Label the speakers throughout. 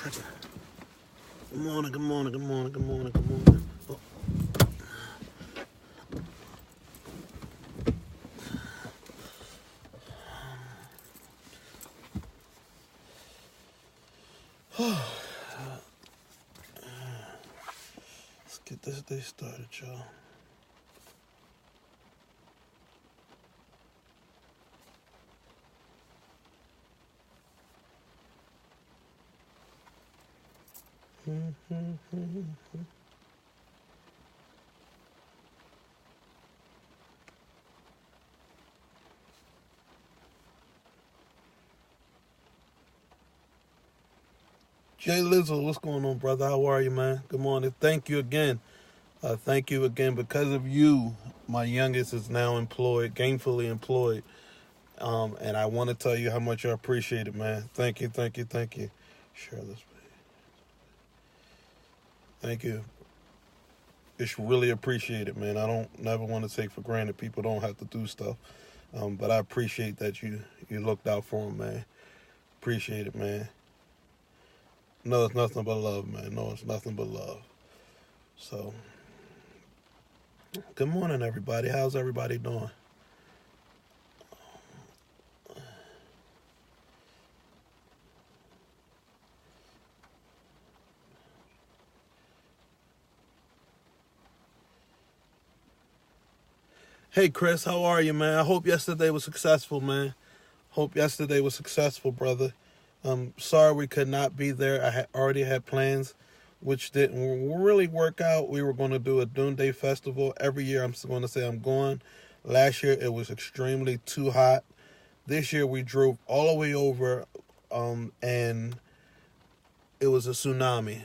Speaker 1: Good morning, good morning, good morning, good morning, good morning. Let's get this day started, y'all. Jay Lizzo, what's going on, brother? How are you, man? Good morning. Thank you again. Thank you again. Because of you, my youngest is now employed, gainfully employed. And I want to tell you how much I appreciate it, man. Thank you, thank you, thank you. Share this, please. Thank you. It's really appreciated, man. I don't never want to take for granted people don't have to do stuff. But I appreciate that you looked out for them, man. Appreciate it, man. No, it's nothing but love, man. No, it's nothing but love. So, good morning, everybody. How's everybody doing? Hey, Chris, how are you, man? I hope yesterday was successful, man. Hope yesterday was successful, brother. Sorry we could not be there. I had already had plans, which didn't really work out. We were going to do a Dune Day festival. Every year I'm going to say I'm going. Last year it was extremely too hot. This year we drove all the way over, and it was a tsunami.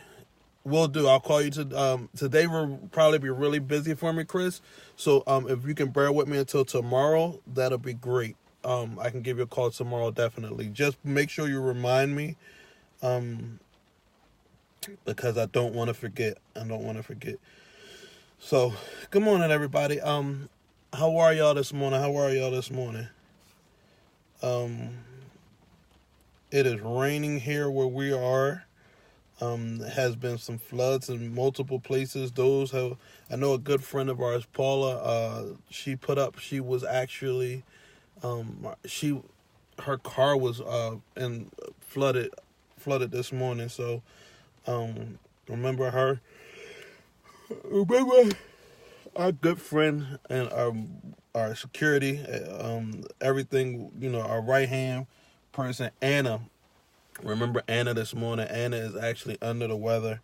Speaker 1: Will do. I'll call you today. Will probably be really busy for me, Chris. So if you can bear with me until tomorrow, that'll be great. I can give you a call tomorrow, definitely. Just make sure you remind me, because I don't want to forget. I don't want to forget. So, good morning, everybody. How are y'all this morning? How are y'all this morning? Um, it is raining here where we are. Has been some floods in multiple places. I know a good friend of ours, Paula. She was actually, her car was and flooded this morning. So, remember her. Remember our good friend and our security. Everything, our right hand person, Anna. Remember Anna this morning. Anna is actually under the weather,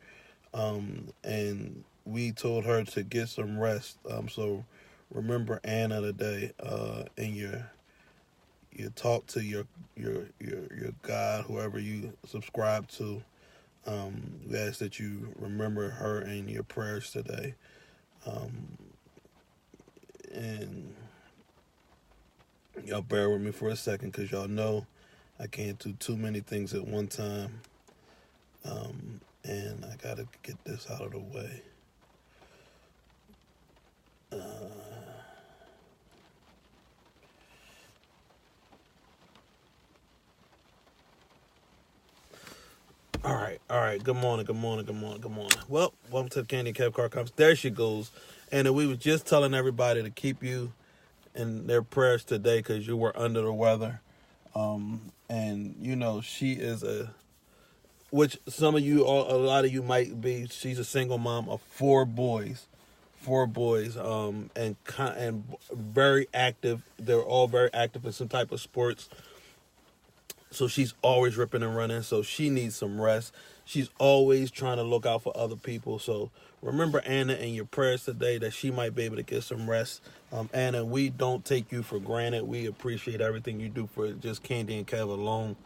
Speaker 1: and we told her to get some rest. So remember Anna today, and your talk to your God, whoever you subscribe to. We ask that you remember her in your prayers today, and y'all bear with me for a second, because y'all know I can't do too many things at one time. And I gotta get this out of the way. All right. Good morning, good morning, good morning, good morning. Well, welcome to the Candy Kev Car Conference. There she goes. And we were just telling everybody to keep you in their prayers today, because you were under the weather. And she is which some of you, a lot of you might be. She's a single mom of four boys, and very active. They're all very active in some type of sports. So she's always ripping and running. So she needs some rest. She's always trying to look out for other people. So remember Anna in your prayers today, that she might be able to get some rest. Anna, we don't take you for granted. We appreciate everything you do for just Candy and Kev alone.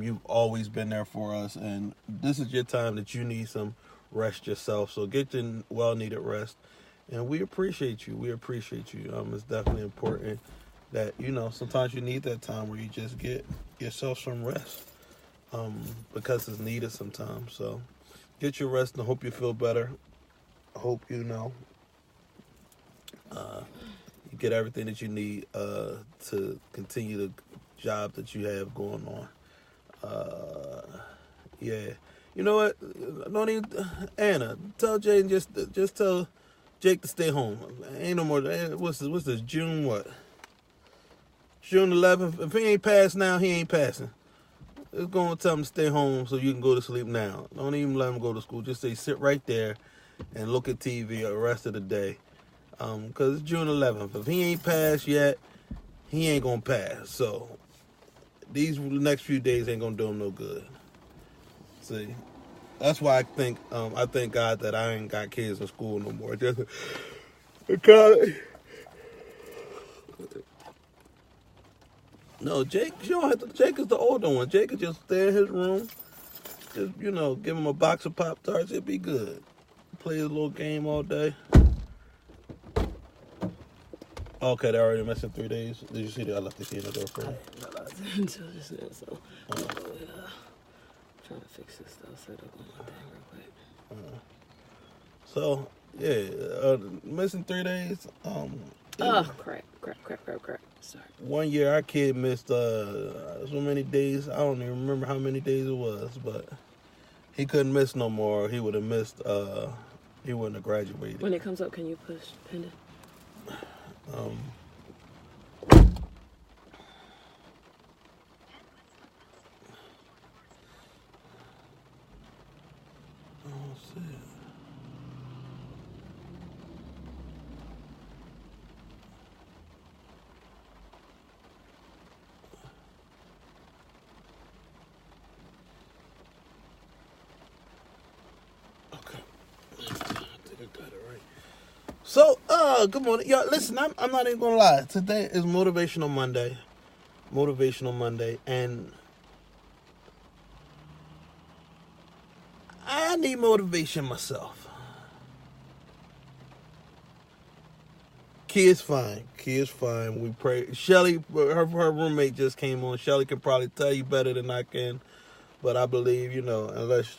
Speaker 1: You've always been there for us, and this is your time that you need some rest yourself. So get your well-needed rest, and we appreciate you. We appreciate you. It's definitely important that sometimes you need that time where you just get yourself some rest, because it's needed sometimes. So get your rest, and I hope you feel better. I hope you get everything that you need to continue the job that you have going on. Yeah. You know what? Don't even Anna. Tell Jay and just tell Jake to stay home. Ain't no more. What's this? June what? June 11th. If he ain't passed now, he ain't passing. Just go and tell him to stay home so you can go to sleep now. Don't even let him go to school. Just say sit right there and look at TV the rest of the day. Because it's June 11th. If he ain't passed yet, he ain't going to pass. So these next few days ain't going to do him no good. See, that's why I thank God that I ain't got kids in school no more. Just college. No, Jake, you don't have to. Jake is the older one. Jake could just stay in his room. Just, give him a box of Pop-Tarts. It'd be good. Play his little game all day. Okay, they're already missing 3 days. Did you see that? I left the key in the door for you.
Speaker 2: I realized it until just now, so I'm trying to fix this stuff, set up on my thing real quick.
Speaker 1: So, yeah, missing 3 days.
Speaker 2: Crap. Sorry.
Speaker 1: 1 year, our kid missed so many days. I don't even remember how many days it was, but he couldn't miss no more. He would have missed. He wouldn't have graduated.
Speaker 2: When it comes up, can you push pendant?
Speaker 1: So, good morning. Yo, listen, I'm not even gonna lie. Today is Motivational Monday. And I need motivation myself. Key is fine. We pray. Shelly, her roommate just came on. Shelly can probably tell you better than I can. But I believe, unless...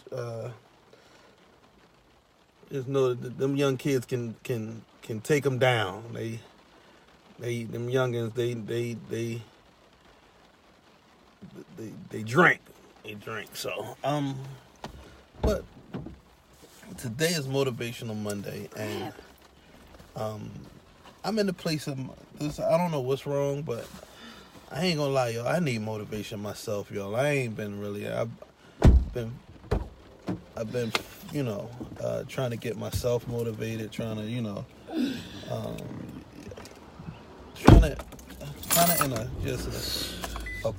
Speaker 1: just know that them young kids can take them down. Them youngins, they drink. So, but today is Motivational Monday, and I'm in the place of this. I don't know what's wrong, but I ain't gonna lie, y'all. I need motivation myself, y'all. I ain't been really. I've been trying to get myself motivated, trying to in a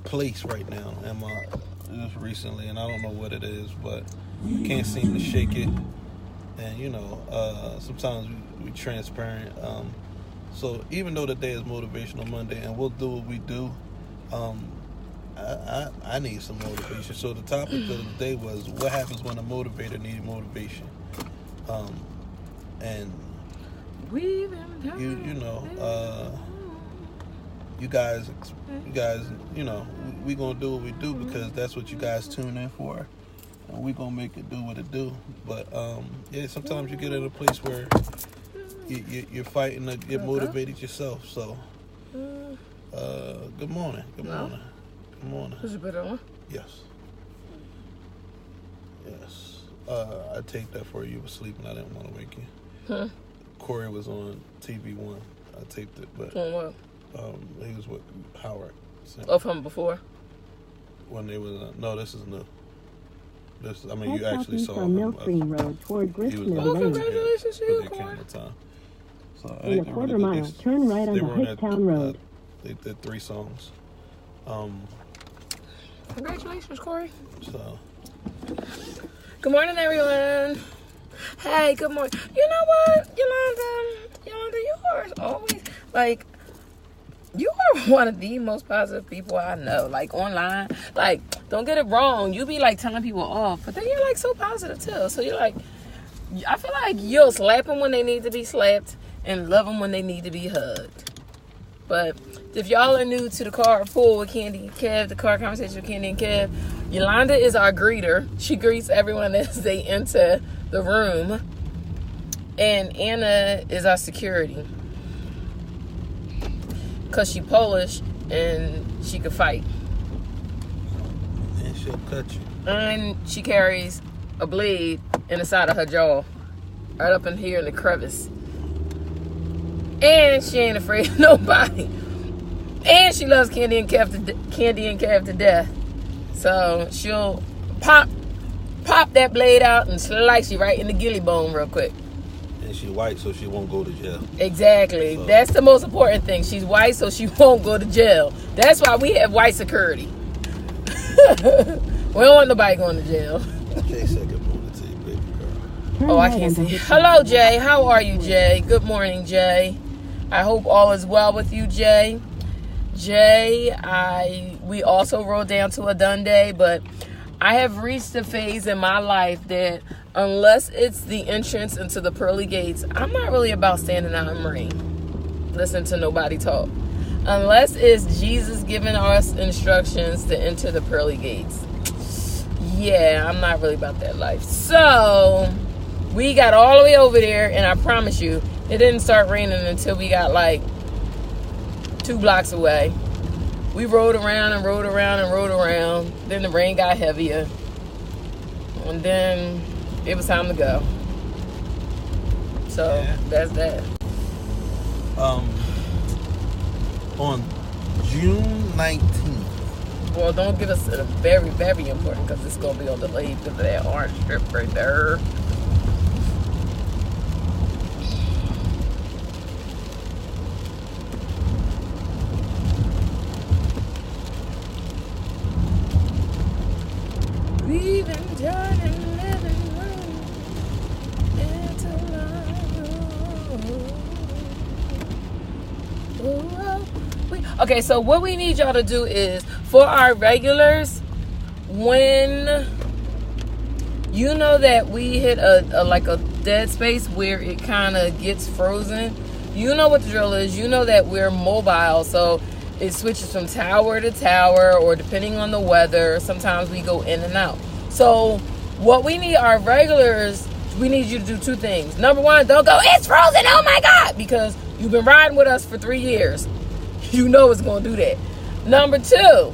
Speaker 1: place right now. Just recently, and I don't know what it is, but I can't seem to shake it. And sometimes we transparent. So even though today is Motivational Monday, and we'll do what we do, I need some motivation. So the topic of the day was what happens when a motivator needs motivation. And you guys, we gonna do what we do because that's what you guys tune in for, and we gonna make it do what it do. But sometimes you get in a place where you're fighting to get motivated yourself. So, good morning. Good morning.
Speaker 2: Is it better one?
Speaker 1: Yes. I take that for you. You were sleeping. I didn't want to wake you.
Speaker 2: Huh?
Speaker 1: Corey was on TV One. I taped it, but
Speaker 2: what?
Speaker 1: He was with Howard.
Speaker 2: Oh, from before?
Speaker 1: When they was no, this is new. You actually saw
Speaker 3: from
Speaker 1: him.
Speaker 3: Mill Creek Road toward Gristmill Lane.
Speaker 2: Congratulations to you,
Speaker 1: Corey. So
Speaker 3: in a quarter mile, turn right onto Hicktown Road.
Speaker 1: They did 3 songs.
Speaker 2: Congratulations, Corey.
Speaker 1: So.
Speaker 2: Good morning, everyone. Hey, good morning. You know what, Yolanda, you are always, you are one of the most positive people I know, online. Don't get it wrong. You be, telling people off, but then you're, so positive, too. So you're, I feel like you'll slap them when they need to be slapped and love them when they need to be hugged. But if y'all are new to the car pool with Candy and Kev, the car conversation with Candy and Kev, Yolanda is our greeter. She greets everyone as they enter the room. And Anna is our security. Because she Polish and she could fight.
Speaker 1: And she'll cut you.
Speaker 2: And she carries a blade in the side of her jaw, right up in here in the crevice. And she ain't afraid of nobody. And she loves Candy and Kev to death. So she'll pop that blade out and slice you right in the gilly bone real quick.
Speaker 1: And she white, so she won't go to jail.
Speaker 2: Exactly. So that's the most important thing. She's white, so she won't go to jail. That's why we have white security. We don't want nobody going to jail.
Speaker 1: Jay said good morning to you, baby girl.
Speaker 2: Oh, I can't see. Hello, Jay. How are you, Jay? Good morning, Jay. I hope all is well with you, Jay. Jay, we also rode down to a done day, but I have reached a phase in my life that unless it's the entrance into the pearly gates, I'm not really about standing out in rain. Listen to nobody talk. Unless it's Jesus giving us instructions to enter the pearly gates. Yeah, I'm not really about that life. So we got all the way over there, and I promise you, it didn't start raining until we got like 2 blocks away. We rode around and rode around and rode around. Then the rain got heavier. And then it was time to go. So that's that.
Speaker 1: On June 19th.
Speaker 2: Well, don't give us a very, very important because it's going to be on the delay because of that orange strip right there. We've been turning living room into life. Okay, so what we need y'all to do is for our regulars, when you know that we hit a dead space where it kind of gets frozen, you know what the drill is. You know that we're mobile, so it switches from tower to tower, or depending on the weather, sometimes we go in and out. So what we need our regulars, we need you to do 2 things. Number 1, don't go, it's frozen, oh my God, because you've been riding with us for 3 years. You know it's going to do that. Number 2,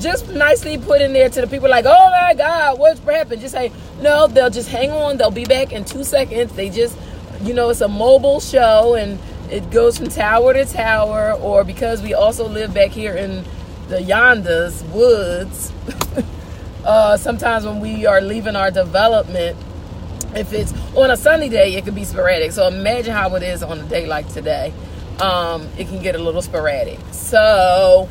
Speaker 2: just nicely put in there to the people like, oh my God, what's happened? Just say, no, they'll just hang on. They'll be back in 2 seconds. They just, it's a mobile show, and it goes from tower to tower, or because we also live back here in the Yondas woods, sometimes when we are leaving our development, if it's on a sunny day, it could be sporadic. So imagine how it is on a day like today. It can get a little sporadic. So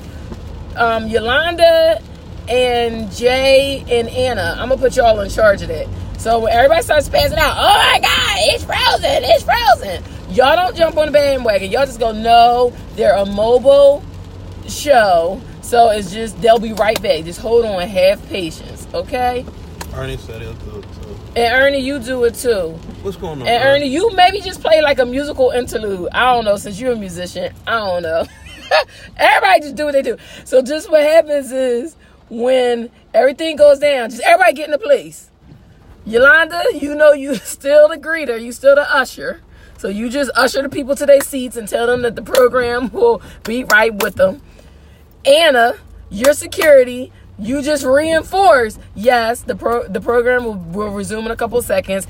Speaker 2: Yolanda and Jay and Anna, I'm going to put y'all in charge of that. So when everybody starts passing out, oh my God, it's frozen, it's frozen. Y'all don't jump on the bandwagon. Y'all just go, no, they're a mobile show. So it's just, they'll be right back. Just hold on, have patience, okay?
Speaker 1: Ernie said he'll do it too.
Speaker 2: And Ernie, you do it too.
Speaker 1: What's going on?
Speaker 2: And Ernie, you maybe just play like a musical interlude. I don't know, since you're a musician. I don't know. Everybody just do what they do. So just what happens is when everything goes down, just everybody get in the place. Yolanda, you still the greeter. You still the usher. So you just usher the people to their seats and tell them that the program will be right with them. Anna, your security, you just reinforce, yes, the program will resume in a couple seconds.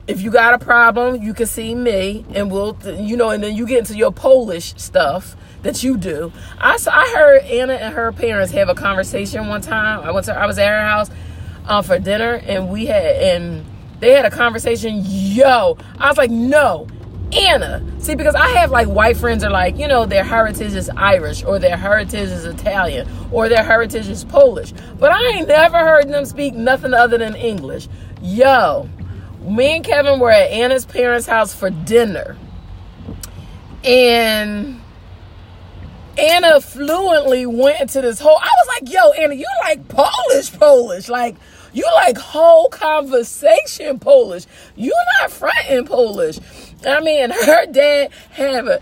Speaker 2: If you got a problem, you can see me, and we'll, and then you get into your Polish stuff that you do. I heard Anna and her parents have a conversation one time. I was at her house for dinner, and they had a conversation. Yo, I was like, no, Anna. See, because I have like white friends are like, their heritage is Irish, or their heritage is Italian, or their heritage is Polish. But I ain't never heard them speak nothing other than English. Yo, me and Kevin were at Anna's parents' house for dinner. And Anna fluently went into this whole, I was like, yo, Anna, you like Polish. Like, you like whole conversation Polish. You not fronting Polish. I mean, her dad Anna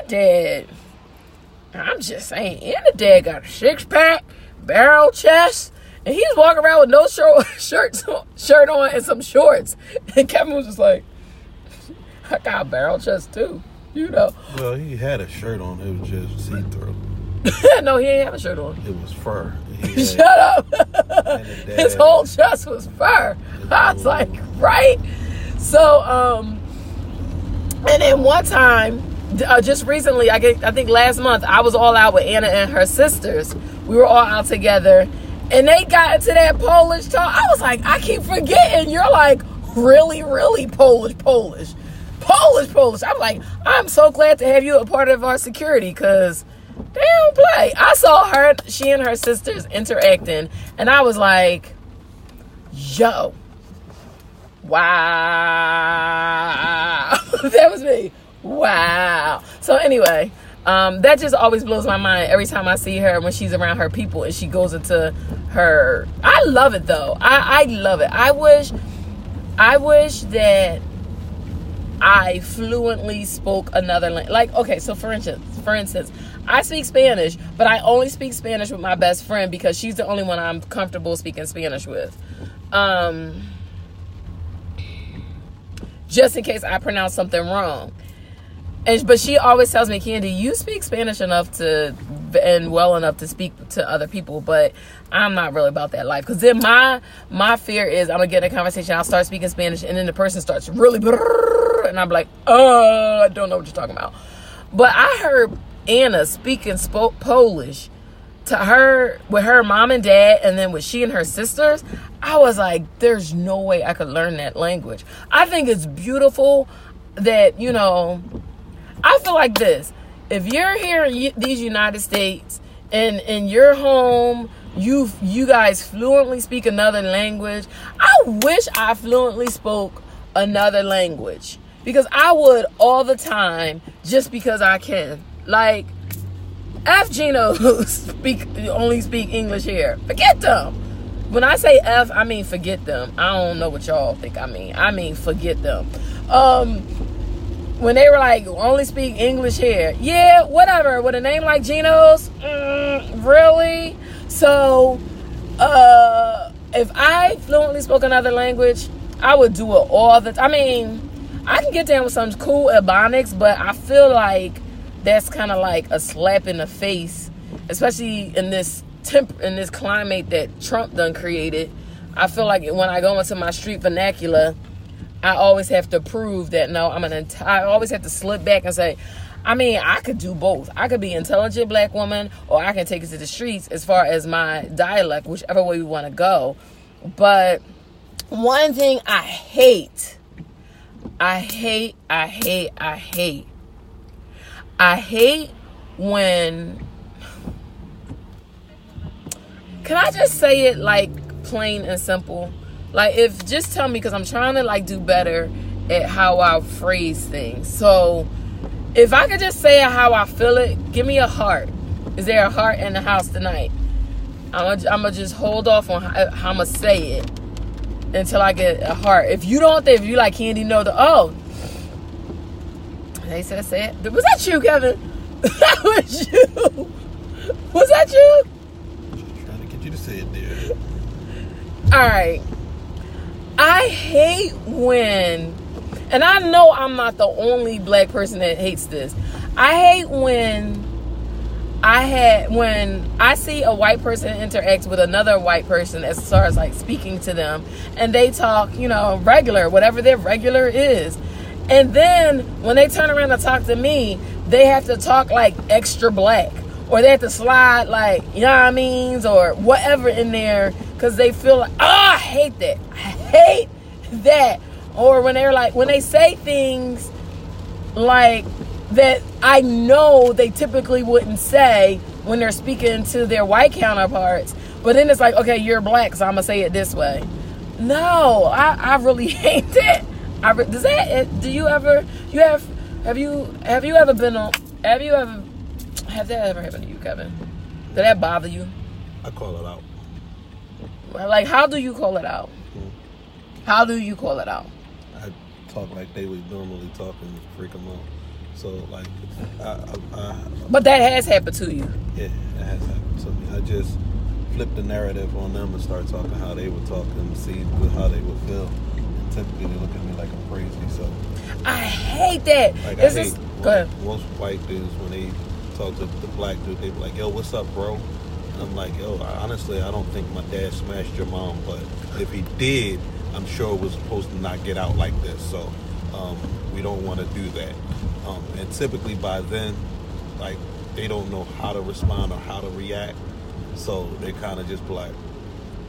Speaker 2: dad, I'm just saying, Anna dad got a 6-pack, barrel chest, and he's walking around with no shirt on and some shorts. And Kevin was just like, I got a barrel chest too,
Speaker 1: Well, he had a shirt on. It was just see-through.
Speaker 2: No, he ain't have a shirt on.
Speaker 1: It was fur.
Speaker 2: Shut up. His whole chest was fur. I was like, right? So, and then one time, just recently, I think last month, I was all out with Anna and her sisters. We were all out together, and they got into that Polish talk. I was like, I keep forgetting you're like really, really Polish. I'm like, I'm so glad to have you a part of our security, because they don't play. I saw she and her sisters interacting, and I was like, yo, wow. That was me. Wow. So anyway, that just always blows my mind every time I see her when she's around her people and she goes into her. I love it though. I love it. I wish that I fluently spoke another language. Like, okay, so for instance, I speak Spanish, but I only speak Spanish with my best friend because she's the only one I'm comfortable speaking Spanish with. Just in case I pronounce something wrong. But she always tells me, Candy, you speak Spanish enough and well enough to speak to other people, but I'm not really about that life. Because then my fear is I'm going to get in a conversation, I'll start speaking Spanish, and then the person starts really, and I'm like, I don't know what you're talking about. But I heard Anna spoke Polish to her, with her mom and dad, and then with she and her sisters. I was like, there's no way I could learn that language. I think it's beautiful that, I feel like this. If you're here in these United States and in your home, you guys fluently speak another language. I wish I fluently spoke another language, because I would all the time just because I can. Like, F Genos only speak English here. Forget them. When I say F, I mean forget them. I don't know what y'all think I mean. I mean forget them. When they were like, only speak English here. Yeah, whatever. With a name like Geno's, really? So, if I fluently spoke another language, I would do it all the time. I mean, I can get down with some cool Ebonics, but I feel like that's kind of like a slap in the face, especially in this climate that Trump done created. I feel like when I go into my street vernacular, I always have to prove that, no, I always have to slip back and say, I mean, I could do both. I could be an intelligent black woman, or I can take it to the streets as far as my dialect, whichever way we want to go. But one thing I hate when, can I just say it like plain and simple? Like, just tell me, because I'm trying to like do better at how I phrase things. So if I could just say how I feel it, give me a heart. Is there a heart in the house tonight? I'm gonna just hold off on how I'm gonna say it until I get a heart. If you like Candy, know they said say it. Was that you, Kevin? That was you. Was that you?
Speaker 1: I'm trying to get you to say it there.
Speaker 2: All right. I hate when, and I know I'm not the only black person that hates this. I hate when I see a white person interact with another white person as far as like speaking to them, and they talk, regular, whatever their regular is. And then when they turn around to talk to me, they have to talk like extra black, or they have to slide like, or whatever in there, because they feel like, I hate that. I hate that. Or when they say things like that I know they typically wouldn't say when they're speaking to their white counterparts, but then it's like, okay, you're black, so I'm gonna say it this way. No, I really hate that. Have that ever happened to you, Kevin? Did that bother you?
Speaker 1: I call it out.
Speaker 2: Like, how do you call it out? How do you call it out?
Speaker 1: I talk like they would normally talk and freak them out. So, like,
Speaker 2: but that has happened to you.
Speaker 1: Yeah, it has happened to me. I just flip the narrative on them and start talking how they would talk and see how they would feel. And typically they look at me like I'm crazy. So
Speaker 2: I hate that.
Speaker 1: Like,
Speaker 2: go ahead.
Speaker 1: Most white dudes, when they talk to the black dude, they be like, yo, what's up, bro? And I'm like, yo, honestly, I don't think my dad smashed your mom, but if he did, I'm sure it was supposed to not get out like this. So we don't want to do that. And typically by then, like, they don't know how to respond or how to react. So they kind of just be like,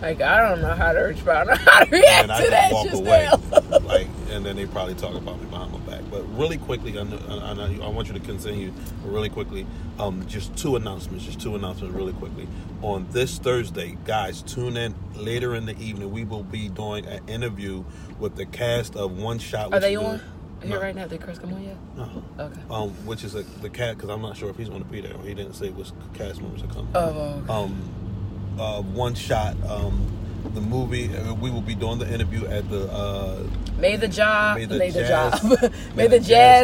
Speaker 2: I don't know how to respond or how to react
Speaker 1: and I
Speaker 2: to that.
Speaker 1: walk away. Like, and then they probably talk about me behind my back. But really quickly, I want you to continue really quickly. Just two announcements really quickly. On this Thursday, guys, tune in later in the evening. We will be doing an interview with the cast of One Shot.
Speaker 2: Are they on? Here right now? Did Chris come on yet?
Speaker 1: No.
Speaker 2: Okay.
Speaker 1: Which is the cat, because I'm not sure if he's going to be there. He didn't say which cast members are coming.
Speaker 2: Oh. Okay.
Speaker 1: One Shot, the movie. We will be doing the interview at the
Speaker 2: May the
Speaker 1: Jazz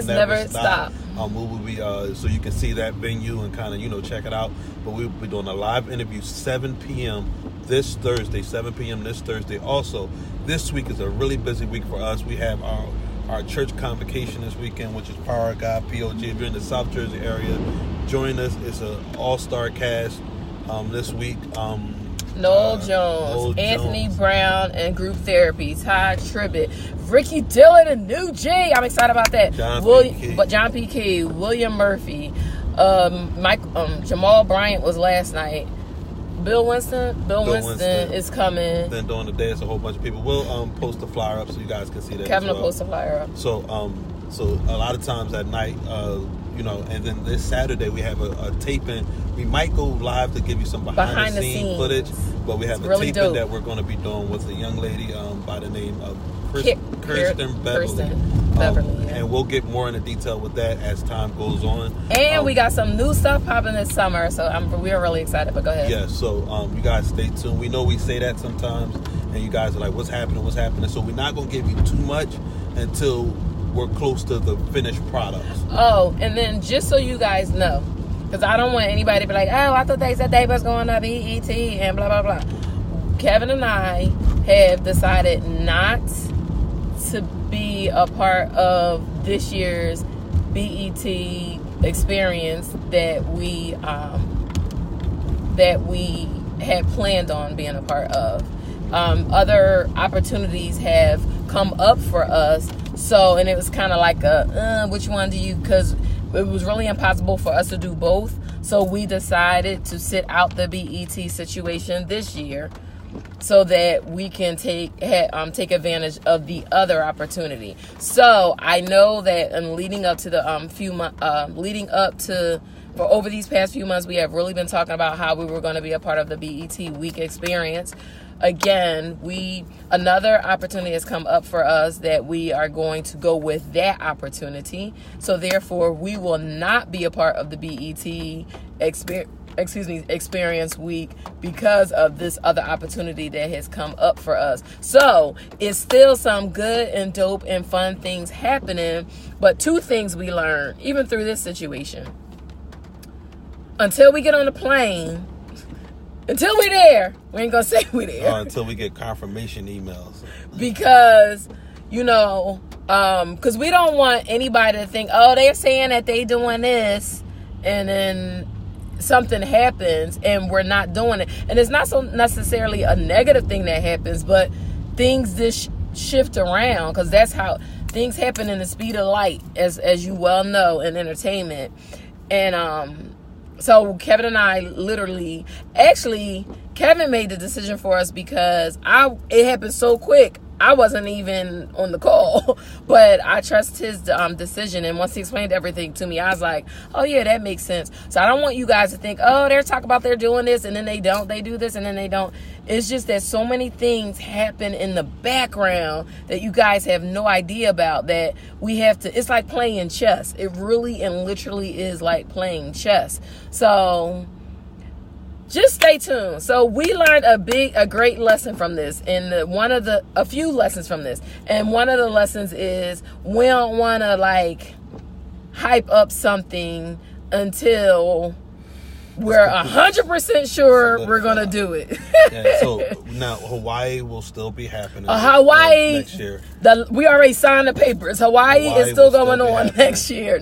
Speaker 2: never stop.
Speaker 1: We will be so you can see that venue and kind of check it out. But we will be doing a live interview 7 p.m. this Thursday. 7 p.m. this Thursday. Also, this week is a really busy week for us. We have our church convocation this weekend, which is Power of God, POG. If you're in the South Jersey area, join us. It's an all-star cast this week.
Speaker 2: Noel Jones, Anthony Brown, and Group Therapy, Todd Tribbett, Ricky Dillon, and New G. I'm excited about that. John P. Key, William Murphy, Jamal Bryant was last night. Bill Winston is coming.
Speaker 1: Then during the day, it's a whole bunch of people. We'll post the flyer up so you guys can see that.
Speaker 2: Kevin will post the flyer up.
Speaker 1: So a lot of times at night, and then this Saturday we have a taping. We might go live to give you some behind the scenes footage, but we have a taping dope that we're going to be doing with a young lady by the name of Kirsten Beverly. And we'll get more into detail with that as time goes on.
Speaker 2: And we got some new stuff popping this summer, so we're really excited. But go ahead.
Speaker 1: Yeah, so you guys stay tuned. We know we say that sometimes, and you guys are like, "What's happening? What's happening?" So we're not going to give you too much until we're close to the finished product.
Speaker 2: Oh, and then just so you guys know, because I don't want anybody to be like, "Oh, I thought they said they was going to BET and blah blah blah." Kevin and I have decided not to be a part of this year's BET experience that we had planned on being a part of. Other opportunities have come up for us, and it was kind of like which one do you, because it was really impossible for us to do both, so we decided to sit out the BET situation this year so that we can take advantage of the other opportunity. So I know that in leading up to the for over these past few months, we have really been talking about how we were going to be a part of the BET Week experience. Again, another opportunity has come up for us that we are going to go with that opportunity. So therefore, we will not be a part of the BET experience week because of this other opportunity that has come up for us. So it's still some good and dope and fun things happening, but two things we learned even through this situation. Until we get on the plane, until we're there, we ain't gonna say we're there.
Speaker 1: Until we get confirmation emails.
Speaker 2: Because, because we don't want anybody to think, oh, they're saying that they doing this, and then something happens and we're not doing it. And it's not so necessarily a negative thing that happens, but things just shift around, because that's how things happen in the speed of light, as you well know, in entertainment. And so Kevin and I Kevin made the decision for us because it happened so quick. I wasn't even on the call, but I trust his decision. And once he explained everything to me, I was like, oh yeah, that makes sense. So I don't want you guys to think, oh, they're talking about they're doing this and then they don't. They do this and then they don't. It's just that so many things happen in the background that you guys have no idea about, that we have to, it's like playing chess. It really and literally is like playing chess. So just stay tuned. So we learned a great lesson from this, and a few lessons from this. And one of the lessons is we don't want to hype up something until we're 100% sure we're gonna do it.
Speaker 1: Yeah, so now Hawaii will still be happening.
Speaker 2: Hawaii
Speaker 1: next year.
Speaker 2: We already signed the papers. Hawaii is still going on next year.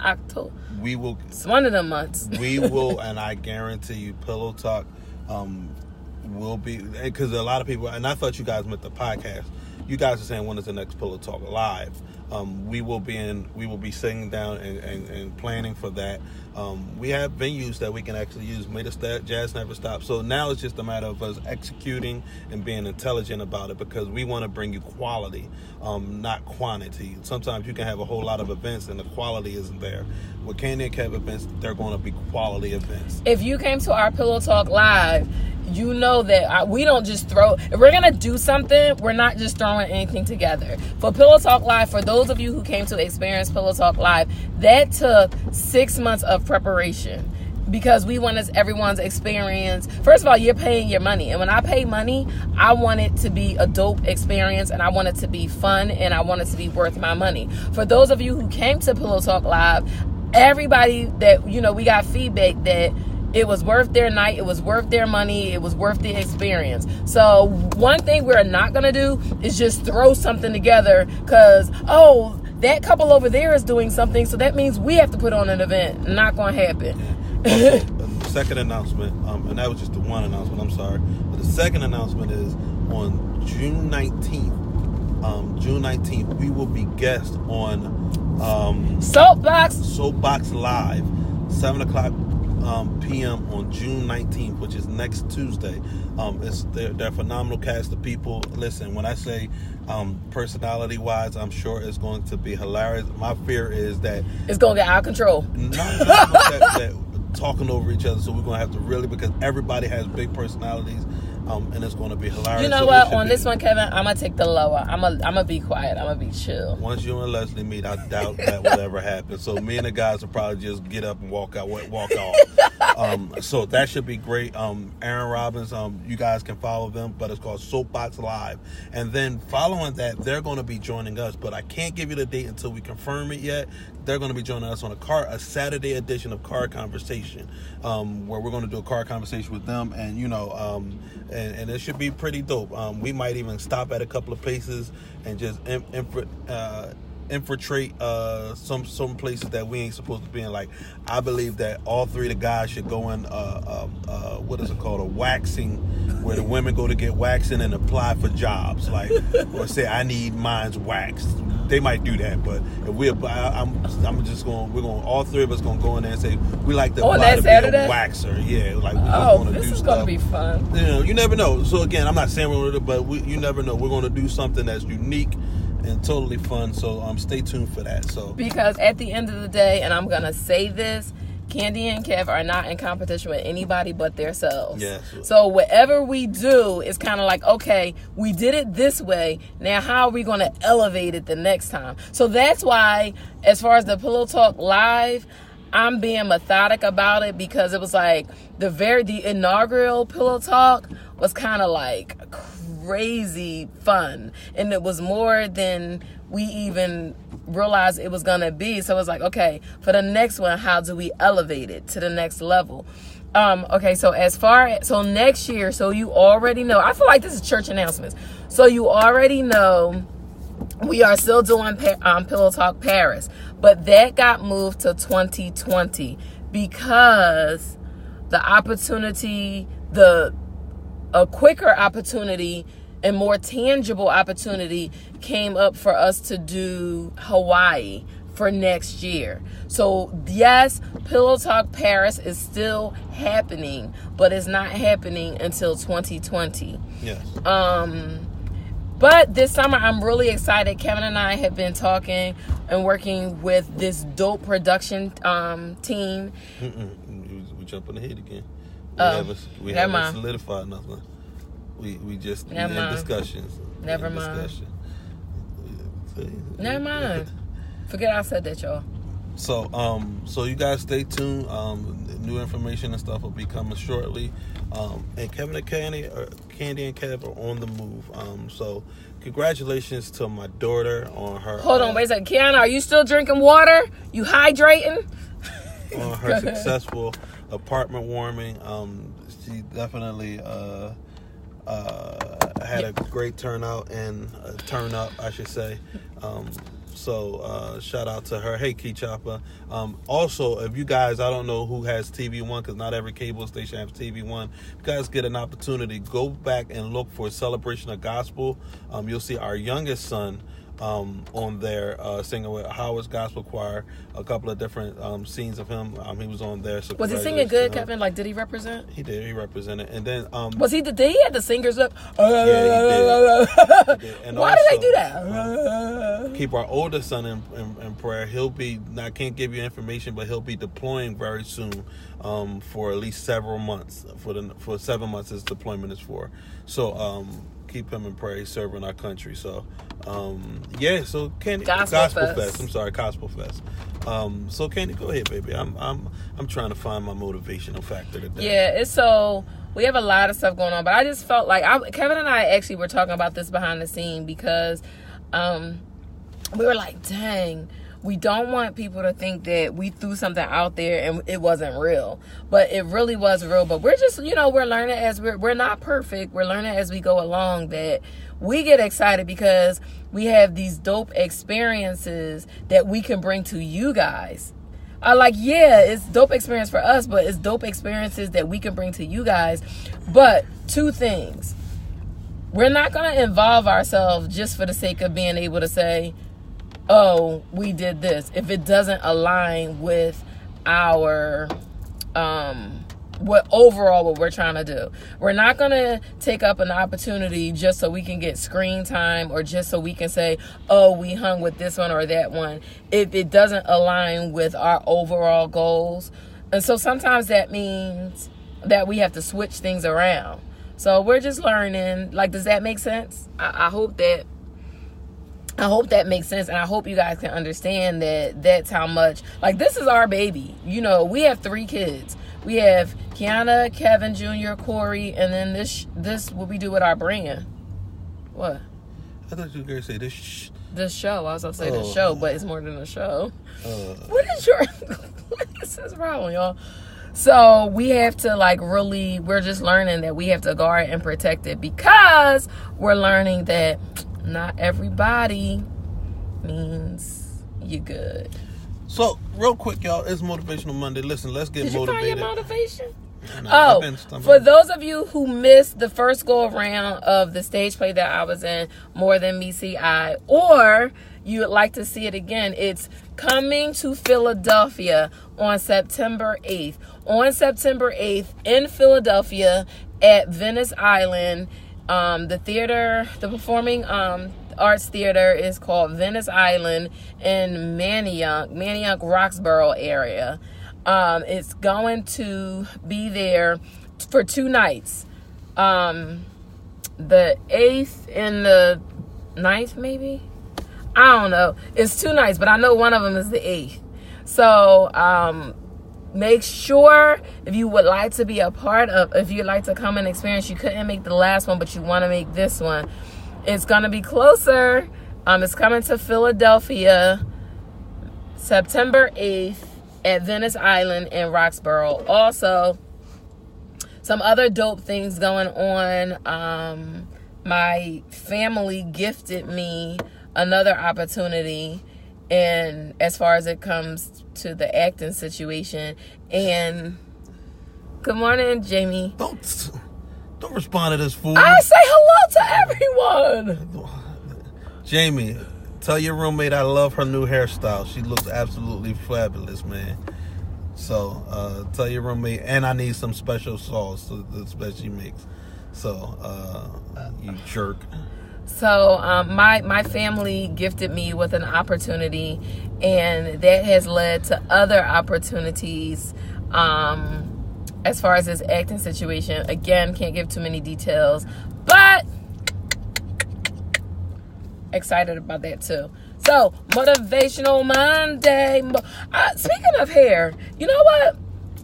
Speaker 2: October.
Speaker 1: we will.
Speaker 2: It's one of them months.
Speaker 1: We will, and I guarantee you, Pillow Talk will be, because a lot of people, and I thought you guys meant the podcast. You guys are saying, when is the next Pillow Talk live? We will be sitting down and planning for that. We have venues that we can actually use. May the jazz never stop. So now it's just a matter of us executing and being intelligent about it, because we want to bring you quality, not quantity. Sometimes you can have a whole lot of events and the quality isn't there. With Candy and Kev events, they're going to be quality events.
Speaker 2: If you came to our Pillow Talk Live, you know that we don't just throw. If we're going to do something, we're not just throwing anything together. For Pillow Talk Live, for those of you who came to experience Pillow Talk Live, that took 6 months of preparation, because we want everyone's experience. First of all, you're paying your money. And when I pay money, I want it to be a dope experience, and I want it to be fun, and I want it to be worth my money. For those of you who came to Pillow Talk Live, everybody that, we got feedback that it was worth their night, it was worth their money, it was worth the experience. So one thing we're not going to do is just throw something together because, that couple over there is doing something, so that means we have to put on an event. Not going to happen.
Speaker 1: Also, the second announcement, and that was just the one announcement, I'm sorry. But the second announcement is on June 19th, we will be guests on Soapbox Live, 7 o'clock p.m. on June 19th, which is next Tuesday. They're a phenomenal cast of people. Listen, when I say personality-wise, I'm sure it's going to be hilarious. My fear is that
Speaker 2: it's going to get out of control.
Speaker 1: Not that talking over each other, so we're going to have to really, because everybody has big personalities, and it's going to be hilarious.
Speaker 2: You know what? On this one, Kevin, I'm going to take the lower. I'm going to be quiet. I'm going to be chill.
Speaker 1: Once you and Leslie meet, I doubt that will ever happen. So me and the guys will probably just get up and walk off. So that should be great. Aaron Robbins, you guys can follow them, but it's called Soapbox Live. And then following that, they're going to be joining us, but I can't give you the date until we confirm it yet. They're going to be joining us on a Saturday edition of Car Conversation, where we're going to do a car conversation with them, and and it should be pretty dope. We might even stop at a couple of places and just infiltrate some places that we ain't supposed to be in. Like, I believe that all three of the guys should go in what is it called, a waxing, where the women go to get waxing and apply for jobs, like, or say I need mine's waxed. They might do that, but if we're all three of us gonna go in there and say we like to apply to
Speaker 2: Saturday?
Speaker 1: Be a waxer. Yeah, like we
Speaker 2: just
Speaker 1: want to do stuff.
Speaker 2: This is gonna be fun.
Speaker 1: You never know. So again, I'm not saying we're gonna do it, but you never know. We're gonna do something that's unique and totally fun. So stay tuned for that. So, because
Speaker 2: at the end of the day, and I'm gonna say this, Candy and Kev are not in competition with anybody but themselves.
Speaker 1: Yes.
Speaker 2: So whatever we do is kind of like, okay, we did it this way. Now how are we going to elevate it the next time? So that's why, as far as the Pillow Talk Live, I'm being methodic about it, because it was like the inaugural Pillow Talk was kind of like crazy fun, and it was more than we even realized it was gonna be. So it was like, okay, for the next one, how do we elevate it to the next level? Okay, so next year, so you already know, I feel like this is church announcements, so you already know we are still doing Pillow Talk Paris, but that got moved to 2020 because a quicker opportunity and more tangible opportunity came up for us to do Hawaii for next year. So yes, Pillow Talk Paris is still happening, but it's not happening until 2020.
Speaker 1: Yes.
Speaker 2: But this summer, I'm really excited. Kevin and I have been talking and working with this dope production team.
Speaker 1: We jumping ahead again. We haven't solidified nothing. We just in discussions.
Speaker 2: Never mind. Never mind. Forget I said that, y'all.
Speaker 1: So you guys stay tuned. New information and stuff will be coming shortly. And Kevin and Candy and Kev are on the move. So congratulations to my daughter on her.
Speaker 2: Hold on, wait a second. Kiana, are you still drinking water? You hydrating?
Speaker 1: On her successful apartment warming. She definitely had a great turnout and turn up, I should say. So shout out to her. Hey, Key Chopper. Also, if you guys, I don't know who has TV1, because not every cable station has TV1. If you guys get an opportunity, go back and look for Celebration of Gospel. You'll see our youngest son on there singing with Howard's Gospel Choir. A couple of different scenes of him. He was on there. So
Speaker 2: was he singing good, Kevin? Like, did he represent?
Speaker 1: He did. He represented. And then
Speaker 2: was he? Did he have the singers up?
Speaker 1: Yeah, he did. And
Speaker 2: why
Speaker 1: also,
Speaker 2: did they do that?
Speaker 1: Keep our older son in prayer. He'll be. I can't give you information, but he'll be deploying very soon for at least several months. For 7 months, his deployment is for. So keep him in prayer. He's serving our country. So so Candy, Gospel Fest. I'm sorry, Gospel Fest. So Candy, go ahead, baby. I'm trying to find my motivational factor today.
Speaker 2: Yeah, so we have a lot of stuff going on, but I just felt like Kevin and I actually were talking about this behind the scene because we were like, dang, we don't want people to think that we threw something out there and it wasn't real, but it really was real. But we're just, we're learning as we're not perfect. We're learning as we go along, that we get excited because we have these dope experiences that we can bring to you guys. It's dope experience for us, but it's dope experiences that we can bring to you guys. But two things. We're not going to involve ourselves just for the sake of being able to say, oh, we did this, if it doesn't align with our what we're trying to do. We're not going to take up an opportunity just so we can get screen time, or just so we can say, oh, we hung with this one or that one, if it doesn't align with our overall goals. And so sometimes that means that we have to switch things around. So we're just learning. Like, does that make sense? I hope that makes sense, and I hope you guys can understand that that's how much, like, this is our baby. We have 3 kids. We have Kiana, Kevin Jr., Corey, and then this what we do with our brand. What?
Speaker 1: I thought you were going to say this.
Speaker 2: This show. I was going to say this show, but it's more than a show. What is this problem, y'all? So we have to we're just learning that we have to guard and protect it, because we're learning that not everybody means you good.
Speaker 1: So, real quick, y'all, it's Motivational Monday. Listen, let's get motivated.
Speaker 2: Did you find your motivation? For those of you who missed the first go-around of the stage play that I was in, More Than Meets the Eye, or you would like to see it again, it's coming to Philadelphia on September 8th. On September 8th in Philadelphia at Venice Island, the performing arts theater is called Venice Island in Manayunk, Roxborough area. It's going to be there for 2 nights. The 8th and the 9th, maybe? I don't know. It's 2 nights, but I know one of them is the 8th. So, make sure, if you would like to be a part of, if you'd like to come and experience, you couldn't make the last one, but you want to make this one. It's going to be closer. It's coming to Philadelphia, September 8th at Venice Island in Roxborough. Also, some other dope things going on. My family gifted me another opportunity, and as far as it comes to the acting situation. And good morning, Jamie.
Speaker 1: Don't respond to this fool.
Speaker 2: I say hello to everyone.
Speaker 1: Jamie, tell your roommate I love her new hairstyle. She looks absolutely fabulous, man. So tell your roommate, and I need some special sauce that she makes. So you jerk.
Speaker 2: So my family gifted me with an opportunity, and that has led to other opportunities as far as this acting situation. Again, can't give too many details, but excited about that too. So, Motivational Monday. Speaking of hair, you know what?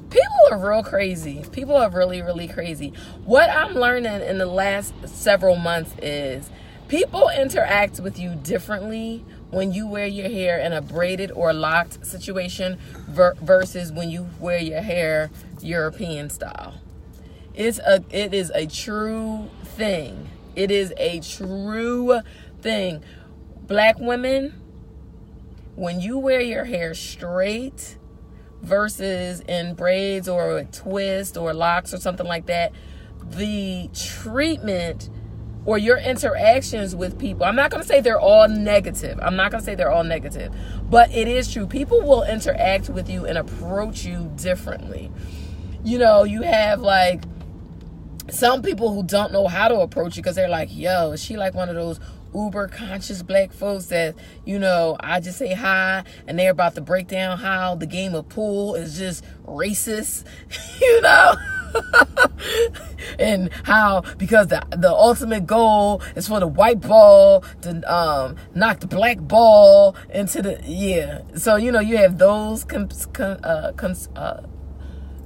Speaker 2: People are real crazy. People are really, really crazy. What I'm learning in the last several months is people interact with you differently when you wear your hair in a braided or locked situation versus when you wear your hair European style. It is a true thing. It is a true thing. Black women, when you wear your hair straight versus in braids or a twist or locks or something like that, the treatment or your interactions with people, I'm not going to say they're all negative. But it is true. People will interact with you and approach you differently. You know, you have like some people who don't know how to approach you because they're like, yo, is she like one of those uber conscious black folks that, you know, I just say hi and they're about to break down how the game of pool is just racist, you know? And how, because the ultimate goal is for the white ball to knock the black ball into the, yeah. So, you know, you have those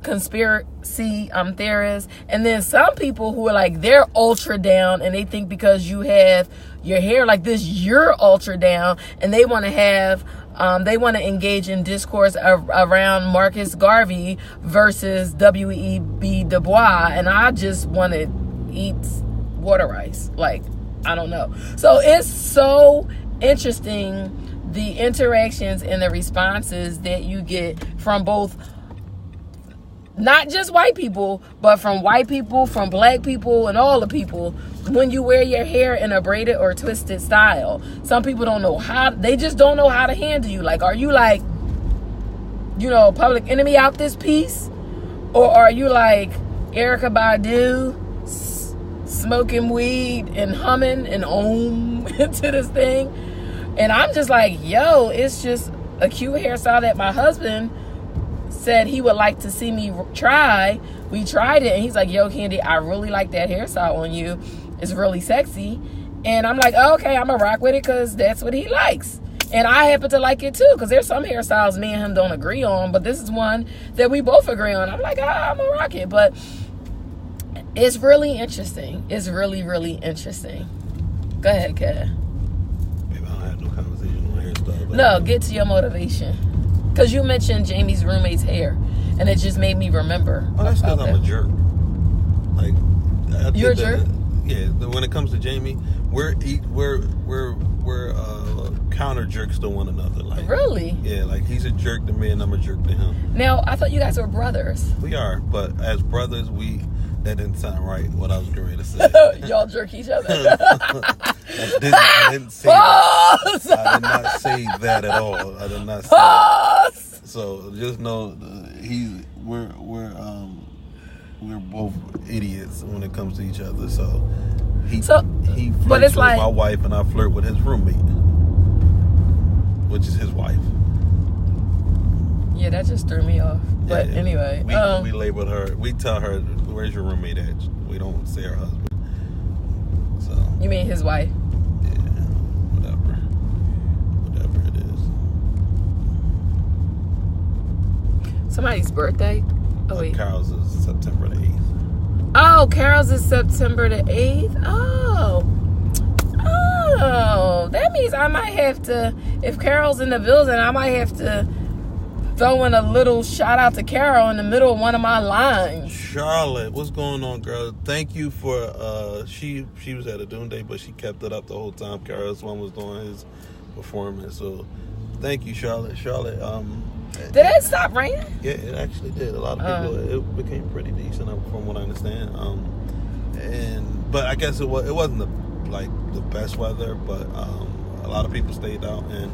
Speaker 2: conspiracy theorists, and then some people who are like, they're ultra down and they think because you have your hair like this, you're ultra down, and they want to have they want to engage in discourse around Marcus Garvey versus W.E.B. Du Bois, and I just want to eat water ice. Like, I don't know. So it's so interesting, the interactions and the responses that you get from both, not just white people, but from white people, from black people, and all the people, when you wear your hair in a braided or twisted style. Some people don't know how, they just don't know how to handle you. Like, are you like, you know, Public Enemy out this piece? Or are you like Erykah Badu, smoking weed and humming and into this thing? And I'm just like, yo, it's just a cute hairstyle that my husband said he would like to see me try. We tried it and he's like, yo, Candy, I really like that hairstyle on you. It's really sexy. And I'm like, oh, okay, I'm gonna rock with it because that's what he likes. And I happen to like it too, because there's some hairstyles me and him don't agree on, but this is one that we both agree on. I'm like, I'm gonna rock it. But it's really interesting. It's really, really interesting. Go ahead, Kev.
Speaker 1: Maybe I don't have no conversation on hairstyle.
Speaker 2: No, get to your motivation. Because you mentioned Jamie's roommate's hair, and it just made me remember.
Speaker 1: Oh, that's because I'm a jerk. Like,
Speaker 2: you're a jerk?
Speaker 1: Yeah. When it comes to Jamie, we're counter jerks to one another. Like,
Speaker 2: really?
Speaker 1: Yeah. Like, he's a jerk to me, and I'm a jerk to him.
Speaker 2: Now, I thought you guys were brothers.
Speaker 1: We are, but as brothers, that didn't sound right. What I was going to say.
Speaker 2: Y'all jerk each other.
Speaker 1: I didn't say that. I did not say that at all. I did not say that. So just know we're both idiots when it comes to each other. So he flirts with my wife, and I flirt with his roommate, which is his wife.
Speaker 2: Yeah, that just threw me off. But anyway,
Speaker 1: we label her. We tell her, "Where's your roommate at?" We don't say her husband. So
Speaker 2: you mean his wife?
Speaker 1: Yeah, whatever it is.
Speaker 2: Somebody's birthday. Oh wait,
Speaker 1: Carol's is September the 8th.
Speaker 2: Oh, Carol's is September the 8th. Oh, that means I might have to. If Carol's in the building, I might have to throw in a little shout out to Carol in the middle of one of my lines.
Speaker 1: Charlotte, what's going on, girl? Thank you for she was at a Doom Day, but she kept it up the whole time. Carol's one was doing his performance, so thank you, Charlotte.
Speaker 2: Did it stop raining?
Speaker 1: Yeah, it actually did. A lot of people. It became pretty decent, from what I understand. But I guess it wasn't the best weather, but a lot of people stayed out, and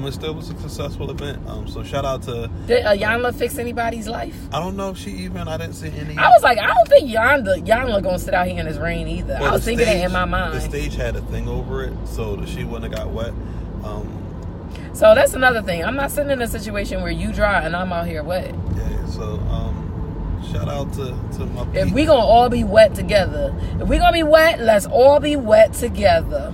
Speaker 1: it still was a successful event. So shout out to.
Speaker 2: Did Yanla fix anybody's life?
Speaker 1: I don't know if she even. I didn't see any.
Speaker 2: I was like, I don't think Yanla gonna sit out here in this rain either. Well, I was thinking that in my mind.
Speaker 1: The stage had a thing over it, so she wouldn't have got wet.
Speaker 2: So that's another thing. I'm not sitting in a situation where you dry and I'm out here wet.
Speaker 1: Yeah. So shout out to my people.
Speaker 2: If we gonna all be wet together, if we gonna be wet, let's all be wet together.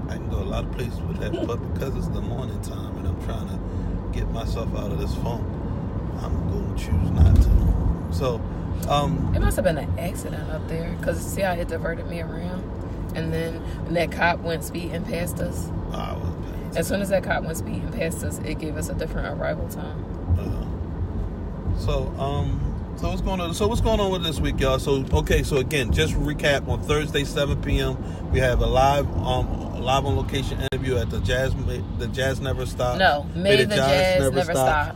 Speaker 1: I can go a lot of places with that, but because it's the morning time and I'm trying to get myself out of this funk, I'm going to choose not to. So,
Speaker 2: it must have been an accident up there, because see how it diverted me around, and then when that cop went speeding past us. As soon as that cop went speeding past us, it gave us a different arrival time.
Speaker 1: So what's going on? So what's going on with this week, y'all? So again, just recap, on Thursday, 7 p.m. we have a live on location interview at the Jazz Never Stop.
Speaker 2: No, May the Jazz Never Stop.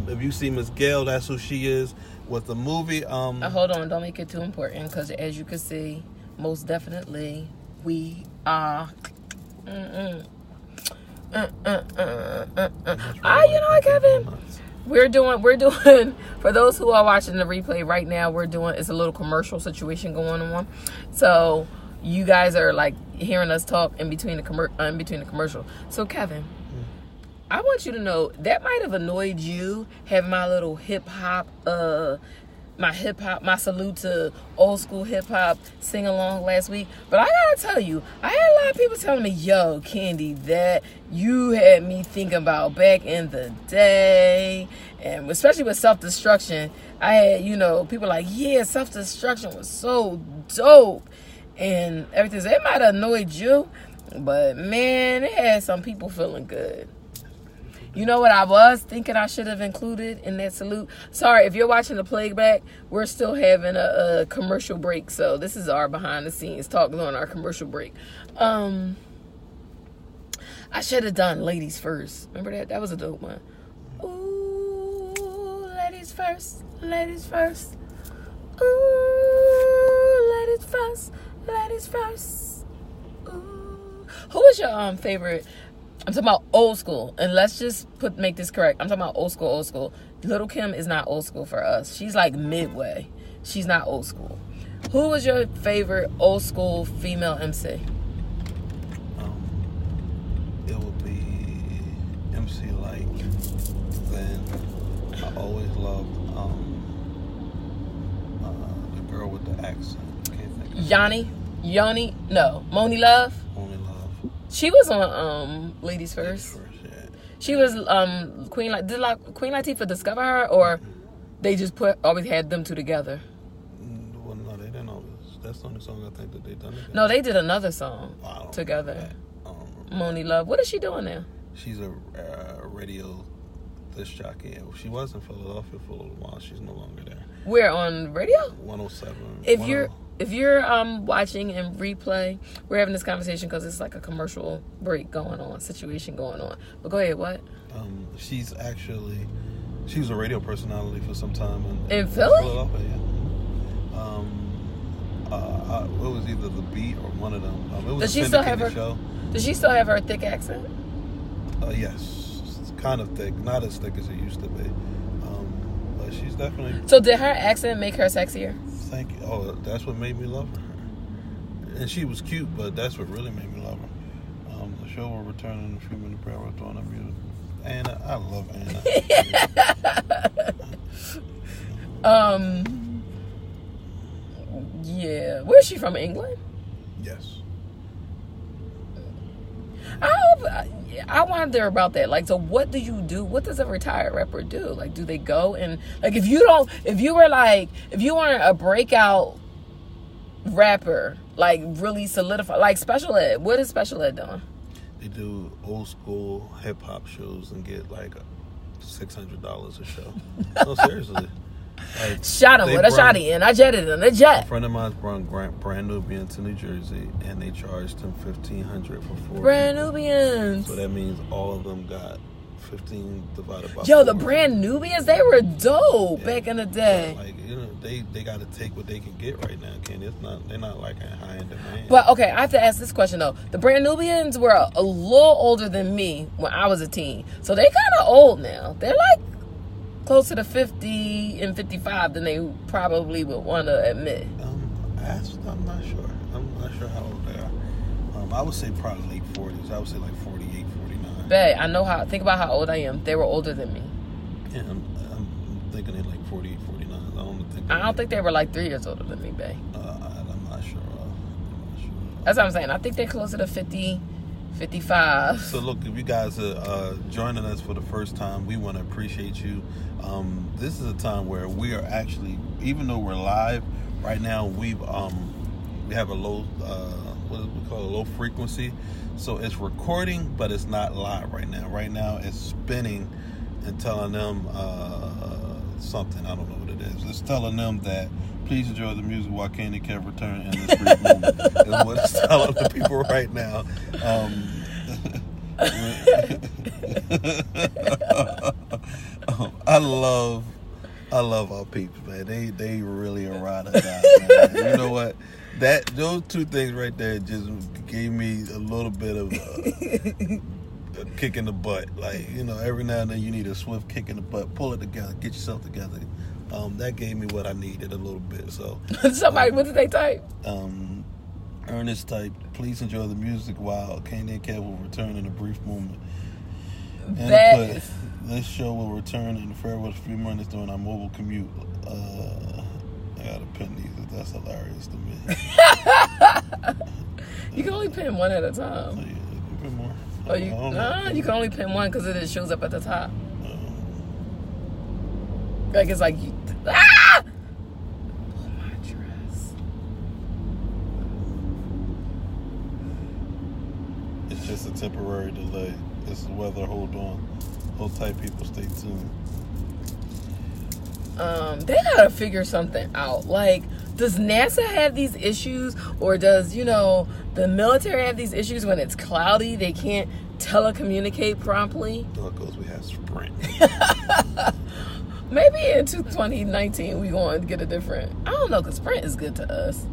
Speaker 1: If you see Miss Gail, that's who she is. With the movie,
Speaker 2: hold on, don't make it too important, because as you can see, most definitely we are. You know what, Kevin? We're doing for those who are watching the replay right now, it's a little commercial situation going on. So you guys are like hearing us talk in between the commercial. So Kevin, I want you to know that might have annoyed you having my little my salute to old school hip hop sing along last week. But I gotta tell you, I had a lot of people telling me, yo, Candy, that you had me thinking about back in the day. And especially with Self-Destruction, I had, people like, yeah, Self-Destruction was so dope and everything. So it might have annoyed you, but man, it had some people feeling good. You know what I was thinking I should have included in that salute? Sorry, if you're watching the playback, we're still having a commercial break. So this is our behind the scenes talk during our commercial break. I should have done Ladies First. Remember that? That was a dope one. Ooh, ladies first, ladies first. Ooh, ladies first, ladies first. Ooh. Who was your favorite? I'm talking about old school, and let's just make this correct. I'm talking about old school. Little Kim is not old school for us. She's like midway. She's not old school. Who was your favorite old school female MC?
Speaker 1: It would be MC Light. Then I always loved the girl with the accent. Can't think of
Speaker 2: Moni Love.
Speaker 1: Only Love.
Speaker 2: She was on Ladies First.
Speaker 1: Yeah.
Speaker 2: She was Queen. Did Queen Latifah discover her, or they just always had them two together?
Speaker 1: Well, no, they didn't always. That's the only song I think that they done together.
Speaker 2: No, they did another song together. Moni Love. What is she doing now?
Speaker 1: She's a radio disc jockey. She was in Philadelphia for a little while. She's no longer there.
Speaker 2: Where on radio?
Speaker 1: 107.
Speaker 2: If you're watching and replay, we're having this conversation because it's like a commercial break situation going on. But go ahead, what?
Speaker 1: She was a radio personality for some time
Speaker 2: in Philly?
Speaker 1: Philadelphia, yeah. It was either The Beat or one of them. It was
Speaker 2: Does
Speaker 1: a
Speaker 2: she still have
Speaker 1: show.
Speaker 2: Does she still have her thick accent?
Speaker 1: Yes, it's kind of thick, not as thick as it used to be. But she's definitely.
Speaker 2: So did her accent make her sexier?
Speaker 1: Thank you. Oh, that's what made me love her. And she was cute, but that's what really made me love her. The show will return in a few minutes. We're throwing up music. Anna, I love Anna.
Speaker 2: Yeah. Where's she from? England?
Speaker 1: Yes.
Speaker 2: I wonder about that. Like, so what do you do? What does a retired rapper do? Like, do they go and like if you weren't a breakout rapper, like really solidify, like Special Ed, what is Special Ed doing?
Speaker 1: They do old school hip hop shows and get like $600 a show. No, seriously. Like,
Speaker 2: shot him with a shotty and I jetted in a jet.
Speaker 1: A friend of mine brought Brand Nubian to New Jersey and they charged him $1,500 for 4
Speaker 2: Brand
Speaker 1: people.
Speaker 2: Nubians.
Speaker 1: So that means all of them got 15 divided by 4.
Speaker 2: The Brand Nubians, they were dope back in the day.
Speaker 1: Like, they got to take what they can get right now, Kenny. They're not like in high end demand.
Speaker 2: But okay, I have to ask this question though. The Brand Nubians were a little older than me when I was a teen, so they kind of old now. They're like closer to 50 and 55 than they probably would want to admit.
Speaker 1: I'm not sure. I'm not sure how old they are. I would say probably late 40s. I would say like 48, 49.
Speaker 2: Babe, think about how old I am. They were older than me.
Speaker 1: Yeah, I'm thinking they're like 48, 49.
Speaker 2: I don't think they were like 3 years older than me, babe.
Speaker 1: I'm not sure.
Speaker 2: That's what I'm saying. I think they're closer to 50, 55.
Speaker 1: So look, if you guys are joining us for the first time, we want to appreciate you. This is a time where we are actually, even though we're live right now, we have a low, what do we call it, a low frequency. So it's recording, but it's not live right now. Right now it's spinning and telling them something. I don't know what it is. It's telling them that please enjoy the music while Kane and Kev return in this brief moment. Is what it's telling the people right now. I love our peeps, man. They really are ride or die, man. You know what? Those two things right there just gave me a little bit of a kick in the butt. Like, you know, every now and then you need a swift kick in the butt. Pull it together. Get yourself together. That gave me what I needed a little bit. So
Speaker 2: somebody, what did they type?
Speaker 1: Ernest typed, please enjoy the music while Kane and Kev will return in a brief moment. And this show will return in fair with a few minutes during our mobile commute. I gotta pin these. That's hilarious to me.
Speaker 2: You can only pin one at a time.
Speaker 1: Oh, yeah, you can pin more.
Speaker 2: Oh, you can only pin one because it shows up at the top. Like it's like, ah! Oh, my dress.
Speaker 1: It's just a temporary delay. This is weather. Hold on. Hold tight, people. Stay tuned.
Speaker 2: They gotta figure something out. Like, does NASA have these issues, or does, the military have these issues when it's cloudy? They can't telecommunicate promptly.
Speaker 1: Because we have Sprint.
Speaker 2: Maybe in 2019 we going to get a different. I don't know, because Sprint is good to us.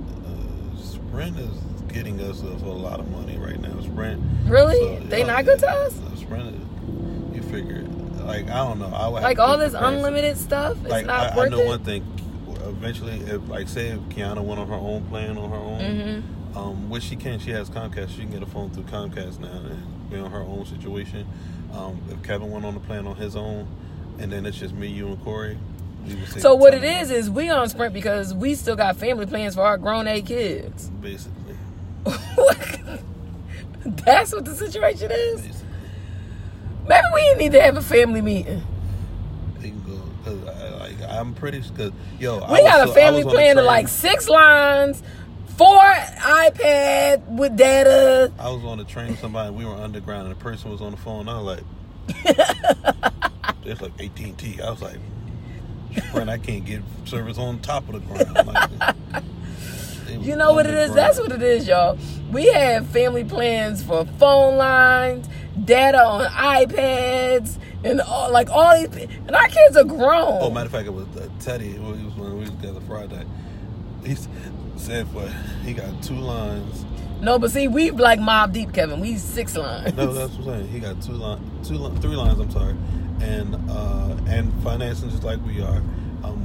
Speaker 1: Sprint is getting us a lot of money right now. Sprint.
Speaker 2: Really? They not good to us?
Speaker 1: Sprint. You figure. Like, I don't know.
Speaker 2: Like all this unlimited stuff, it's
Speaker 1: like,
Speaker 2: not worth it.
Speaker 1: I know one thing. Eventually, if Kiana went on her own plan on her own, which she can. She has Comcast. She can get a phone through Comcast now and be on her own situation. If Kevin went on the plan on his own, and then it's just me, you, and Corey.
Speaker 2: So what it is we on Sprint because we still got family plans for our grown A kids.
Speaker 1: Basically.
Speaker 2: That's what the situation is.
Speaker 1: Basically.
Speaker 2: Maybe we need to have a family meeting.
Speaker 1: They can go because I'm pretty because
Speaker 2: we got a family plan of like 6 lines, 4 iPad with data.
Speaker 1: I was on the train with somebody. We were underground, and the person was on the phone. I was like, "It's like AT&T." I was like, "Sprint, I can't get service on top of the ground." Like,
Speaker 2: you know what it is? That's what it is, y'all. We have family plans for phone lines, data on iPads, and all these. And our kids are grown.
Speaker 1: Oh, matter of fact, it was Teddy. It was when we were together Friday. He said, he got 2 lines.
Speaker 2: No, but see, we like Mob Deep, Kevin. We 6 lines.
Speaker 1: No, that's what I'm saying. He got 3 lines. I'm sorry, and financing just like we are.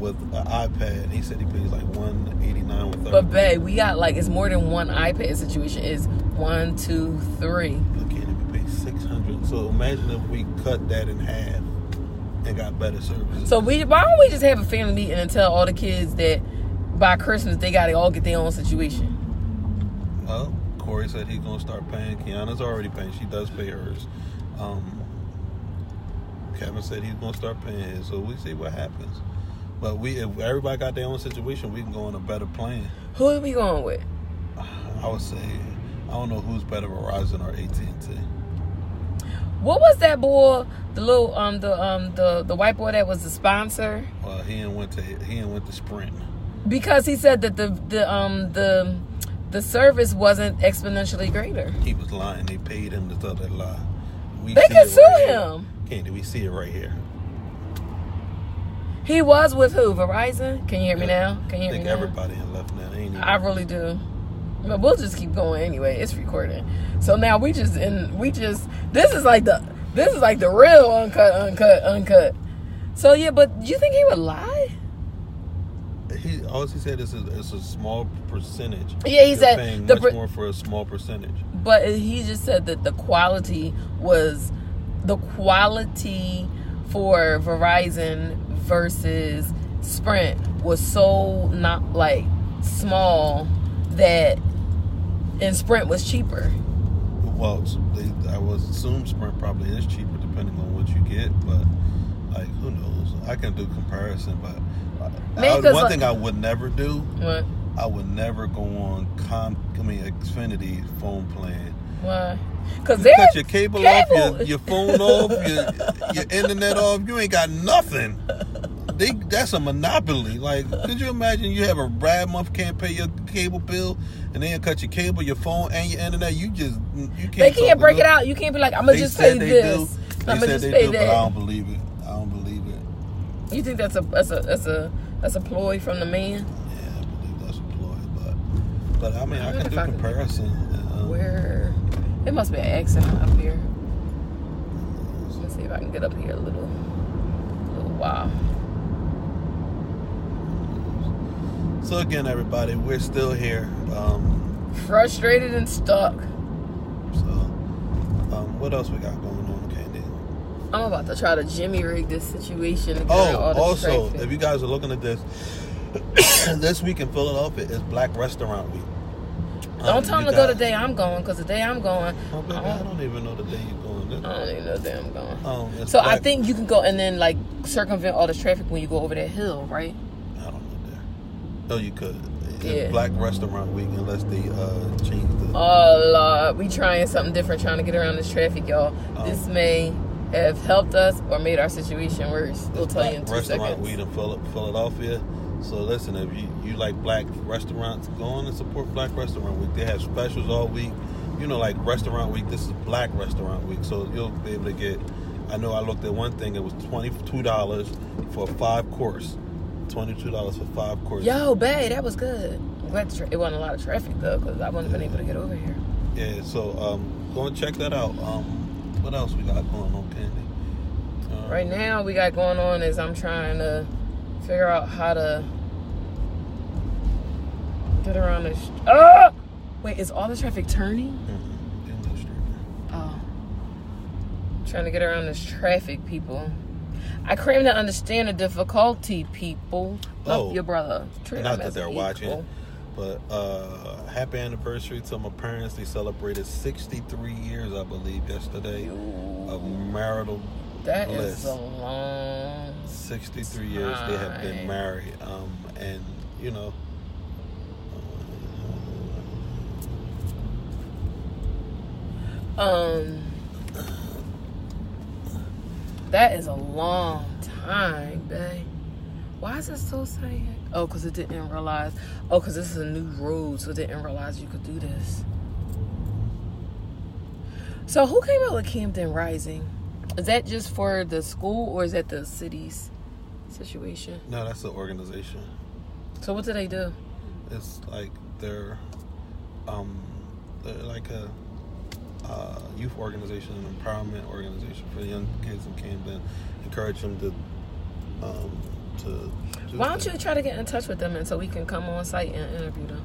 Speaker 1: With an iPad, he said he pays like $189 with 30.
Speaker 2: But babe, we got it's more than one iPad situation. It's 1, 2, 3.
Speaker 1: You can't even pay $600. So imagine if we cut that in half and got better services.
Speaker 2: So why don't we just have a family meeting and tell all the kids that by Christmas they gotta all get their own situation?
Speaker 1: Well, Corey said he's gonna start paying. Kiana's already paying. She does pay hers. Kevin said he's gonna start paying his. So we see what happens. But if everybody got their own situation, we can go on a better plan.
Speaker 2: Who are we going with?
Speaker 1: I would say, I don't know who's better, Verizon or AT&T.
Speaker 2: What was that boy? The little the white boy that was the sponsor.
Speaker 1: Well, he didn't went to Sprint
Speaker 2: because he said that the service wasn't exponentially greater.
Speaker 1: He was lying. They paid him to tell that lie.
Speaker 2: They could sue him.
Speaker 1: Candy, we see it right here.
Speaker 2: He was with who? Verizon? Can you hear me now? Can you hear me now?
Speaker 1: I think everybody had left now.
Speaker 2: I really do. But we'll just keep going anyway. It's recording. So now this is like the real uncut. So yeah, but you think he would lie?
Speaker 1: All he said is it's a small percentage.
Speaker 2: Yeah, he said
Speaker 1: paying much more for a small percentage.
Speaker 2: But he just said that the quality for Verizon versus Sprint was so not small that and Sprint was cheaper.
Speaker 1: Well, I would assume Sprint probably is cheaper depending on what you get, but who knows? I can do comparison, but one thing I would never do.
Speaker 2: What?
Speaker 1: I would never go on Xfinity phone plan.
Speaker 2: Why?
Speaker 1: Because you cut your cable off, your phone off, your internet off. You ain't got nothing. that's a monopoly. Like, could you imagine you have a bad month, can't pay your cable bill, and then cut your cable, your phone, and your internet? You can't.
Speaker 2: They can't break it out. You can't be like, I'm gonna just pay this. I'm gonna just pay that.
Speaker 1: But I don't believe it.
Speaker 2: You think that's a ploy from the man?
Speaker 1: Yeah, I believe that's a ploy. But I mean, I can do comparison.
Speaker 2: Where it must be an accident up here. Let's see if I can get up here a little while.
Speaker 1: So again, everybody, we're still here.
Speaker 2: Frustrated and stuck.
Speaker 1: So, what else we got going on, Candy?
Speaker 2: I'm about to try to jimmy rig this situation. Also,
Speaker 1: if you guys are looking at this, this week in Philadelphia is Black Restaurant Week.
Speaker 2: Don't tell them to go the day I'm going, because the day I'm going...
Speaker 1: Oh, baby, I don't even know the day you're going.
Speaker 2: I don't even know the day I'm going.
Speaker 1: So
Speaker 2: I think you can go and then, like, circumvent all this traffic when you go over that hill, right?
Speaker 1: I don't know there. Oh, you could.
Speaker 2: Yeah.
Speaker 1: It's Black Restaurant Week unless they change the...
Speaker 2: Oh, Lord. We trying something different, trying to get around this traffic, y'all. This may have helped us or made our situation worse. We'll tell you in 2 seconds.
Speaker 1: Restaurant Week in Philadelphia. So listen, if you like black restaurants, go on and support Black Restaurant Week. They have specials all week. You know, like Restaurant Week, this is Black Restaurant Week. So you'll be able to get, I know I looked at one thing, it was $22 for a 5-course. $22 for 5 courses.
Speaker 2: Yo, babe, that was good. I'm glad it wasn't a lot of traffic, though, because I wouldn't have been able to get over here.
Speaker 1: Yeah, so go and check that out. What else we got going on, Candy?
Speaker 2: Right now, we got going on is I'm trying to figure out how to get around this. Wait, is all the traffic turning?
Speaker 1: Mm-hmm.
Speaker 2: Oh. Trying to get around this traffic, people. I claim to understand the difficulty, people. Love your brother.
Speaker 1: Not that they're watching, but happy anniversary to my parents. They celebrated 63 years, I believe, yesterday of marital bliss.
Speaker 2: That is a long
Speaker 1: 63 years they have been married. And, you know,
Speaker 2: that is a long time, babe. Why is it so sad? Oh, because it didn't realize. Oh, because this is a new road, so it didn't realize you could do this. So who came up with Camden Rising? Is that just for the school, or is that the city's situation?
Speaker 1: No, that's the organization.
Speaker 2: So what do they do?
Speaker 1: It's like they're like a youth organization, an empowerment organization for young kids in Camden. Encourage them to
Speaker 2: why don't you try to get in touch with them and so we can come on site and interview them?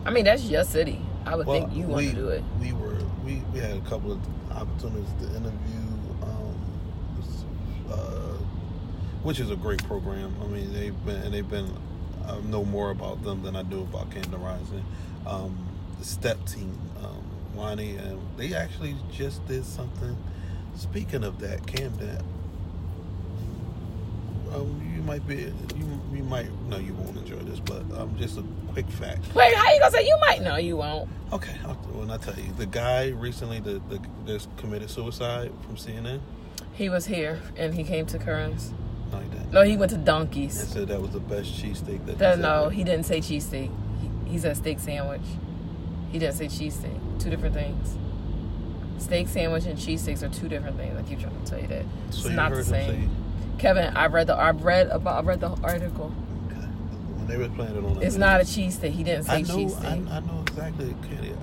Speaker 2: I mean, that's your city. I would think you want to do it.
Speaker 1: We had a couple of opportunities to interview, which is a great program. I mean, they've been. I know more about them than I do about Camden Rising. The STEP team, Wani, and they actually just did something. Speaking of that, Camden, you you won't enjoy this, but just a quick fact.
Speaker 2: Wait, how you gonna say you might? No, you won't.
Speaker 1: Okay, when I tell you, the guy recently that committed suicide from CNN.
Speaker 2: He was here and he came to Curran's.
Speaker 1: No, he didn't.
Speaker 2: No, he went to Donkey's.
Speaker 1: And said that was the best cheesesteak
Speaker 2: he didn't say cheesesteak. He said steak sandwich. He didn't say cheesesteak. 2 different things. Steak sandwich and cheesesteaks are 2 different things. I keep trying to tell you that.
Speaker 1: So
Speaker 2: it's not the same. Kevin, I read the article.
Speaker 1: Okay. When they were playing it on
Speaker 2: it's not a cheesesteak. He didn't say cheesesteak.
Speaker 1: I know exactly, Kenny.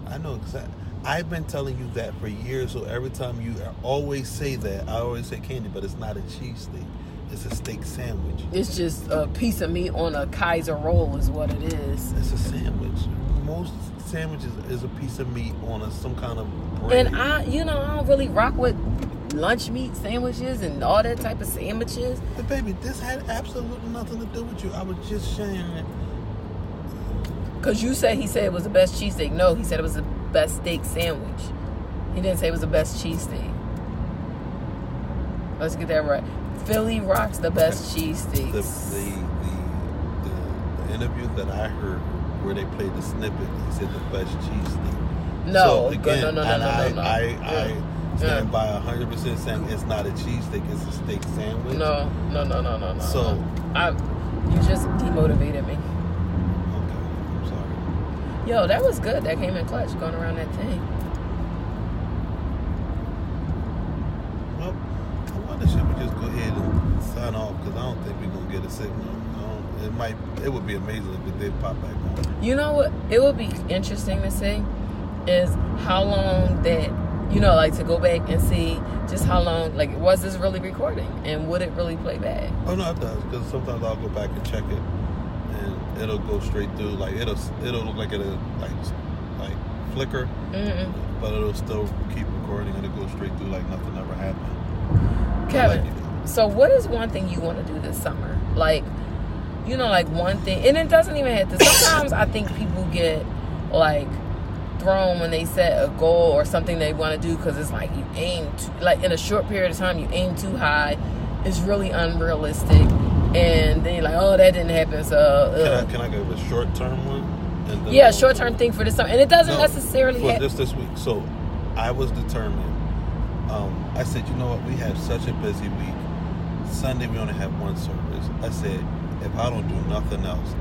Speaker 1: I know exactly. I've been telling you that for years, so every time you always say that, I always say candy, but it's not a cheesesteak. It's a steak sandwich.
Speaker 2: It's just a piece of meat on a Kaiser roll is what it is.
Speaker 1: It's a sandwich. Most sandwiches is a piece of meat on some kind of bread.
Speaker 2: And I don't really rock with lunch meat sandwiches and all that type of sandwiches.
Speaker 1: But baby, this had absolutely nothing to do with you. I was just sharing it.
Speaker 2: Because he said it was the best cheesesteak. No, he said it was the best steak sandwich. He didn't say it was the best cheesesteak. Let's get that right. Philly rocks the best cheesesteaks.
Speaker 1: The interview that I heard where they played the snippet, he said the best cheesesteak.
Speaker 2: No,
Speaker 1: so again,
Speaker 2: no.
Speaker 1: I stand by 100% saying it's not a cheesesteak, it's a steak sandwich.
Speaker 2: No.
Speaker 1: So
Speaker 2: you just demotivated me.
Speaker 1: Okay, I'm sorry.
Speaker 2: Yo, that was good. That came in clutch, going around that thing.
Speaker 1: Well, I wonder should we just go ahead and sign off, because I don't think we're gonna get a signal. It would be amazing if it did pop back on.
Speaker 2: You know what? It would be interesting to see is how long that, like to go back and see just how long, like, was this really recording and would it really play back?
Speaker 1: Oh no, it does, because sometimes I'll go back and check it, and it'll go straight through. Like it'll look like it'll like flicker, but it'll still keep recording and it'll go straight through like nothing ever happened.
Speaker 2: Kevin, so what is one thing you want to do this summer? Like, like one thing, and it doesn't even have to. Sometimes I think people get like thrown when they set a goal or something they want to do, because it's like you aim like in a short period of time you aim too high. It's really unrealistic, and then you're like, oh, that didn't happen. So
Speaker 1: can I give a short term one? And
Speaker 2: yeah, short term thing for this summer, and it doesn't necessarily
Speaker 1: for just this week. So I was determined. I said, you know what? We have such a busy week. Sunday we only have one service. I said, if I don't do nothing else,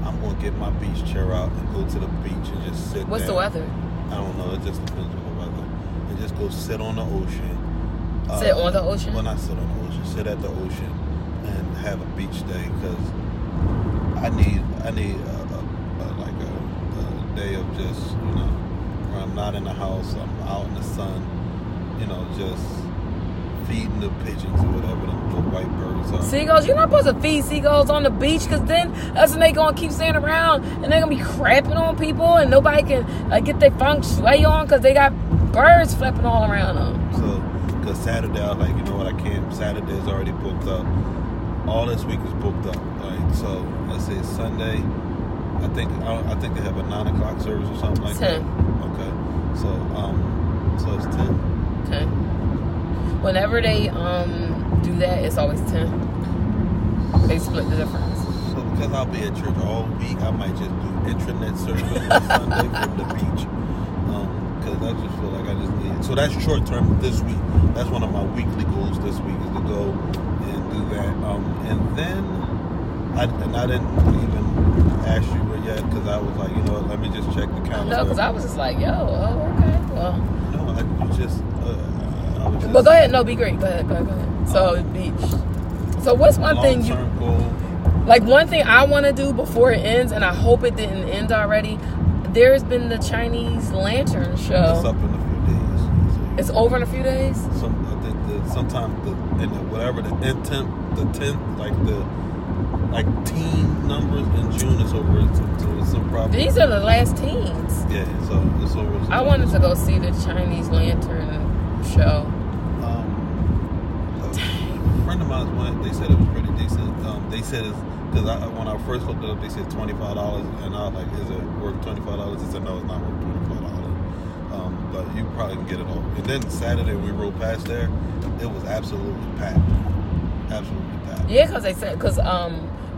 Speaker 1: I'm going to get my beach chair out and go to the beach and just sit
Speaker 2: What's
Speaker 1: down.
Speaker 2: the weather?
Speaker 1: I don't know. It just depends on the weather. And just go sit on the ocean.
Speaker 2: Sit on the ocean?
Speaker 1: Well, not sit on the ocean. Sit at the ocean and have a beach day, because I need a day of just, where I'm not in the house, I'm out in the sun, just feeding the pigeons or whatever, the white birds are.
Speaker 2: Seagulls, you're not supposed to feed seagulls on the beach, because then that's when they gonna keep staying around and they're gonna be crapping on people and nobody can get their feng shui on, because they got birds flapping all around them.
Speaker 1: So, because Saturday, I was like, you know what, I can't. Saturday is already booked up. All this week is booked up. So let's say Sunday, I think they have a 9 o'clock service or something like
Speaker 2: 10.
Speaker 1: that. Okay, so it's 10.
Speaker 2: Okay. Whenever they do that, it's always 10. They split the difference.
Speaker 1: So because I'll be at church all week, I might just do intranet service on Sunday from the beach. Because I just feel like I just need it. So that's short term this week. That's one of my weekly goals this week, is to go and do that. And then I didn't even ask you yet, because I was like, let me just check the calendar.
Speaker 2: No, because I was just like, okay, well.
Speaker 1: No,
Speaker 2: But go ahead. No, be great. Go ahead. So, beach. So, what's one thing
Speaker 1: goal?
Speaker 2: Like, one thing I want to do before it ends, and I hope it didn't end already, there's been the Chinese Lantern show.
Speaker 1: It's up in a few days.
Speaker 2: It's over in a few days?
Speaker 1: I think sometime the 10th, like teen numbers in June is over. So some problem.
Speaker 2: These are the last teens.
Speaker 1: Yeah, so it's over.
Speaker 2: I wanted to go see the Chinese Lantern show.
Speaker 1: A friend of mine went. They said it was pretty decent. They said it's because when I first looked it up, they said $25, and I was like, "Is it worth $25?" They said, "No, it's not worth $25." But you probably can get it all. And then Saturday we rode past there, it was absolutely packed. Absolutely packed.
Speaker 2: Yeah, because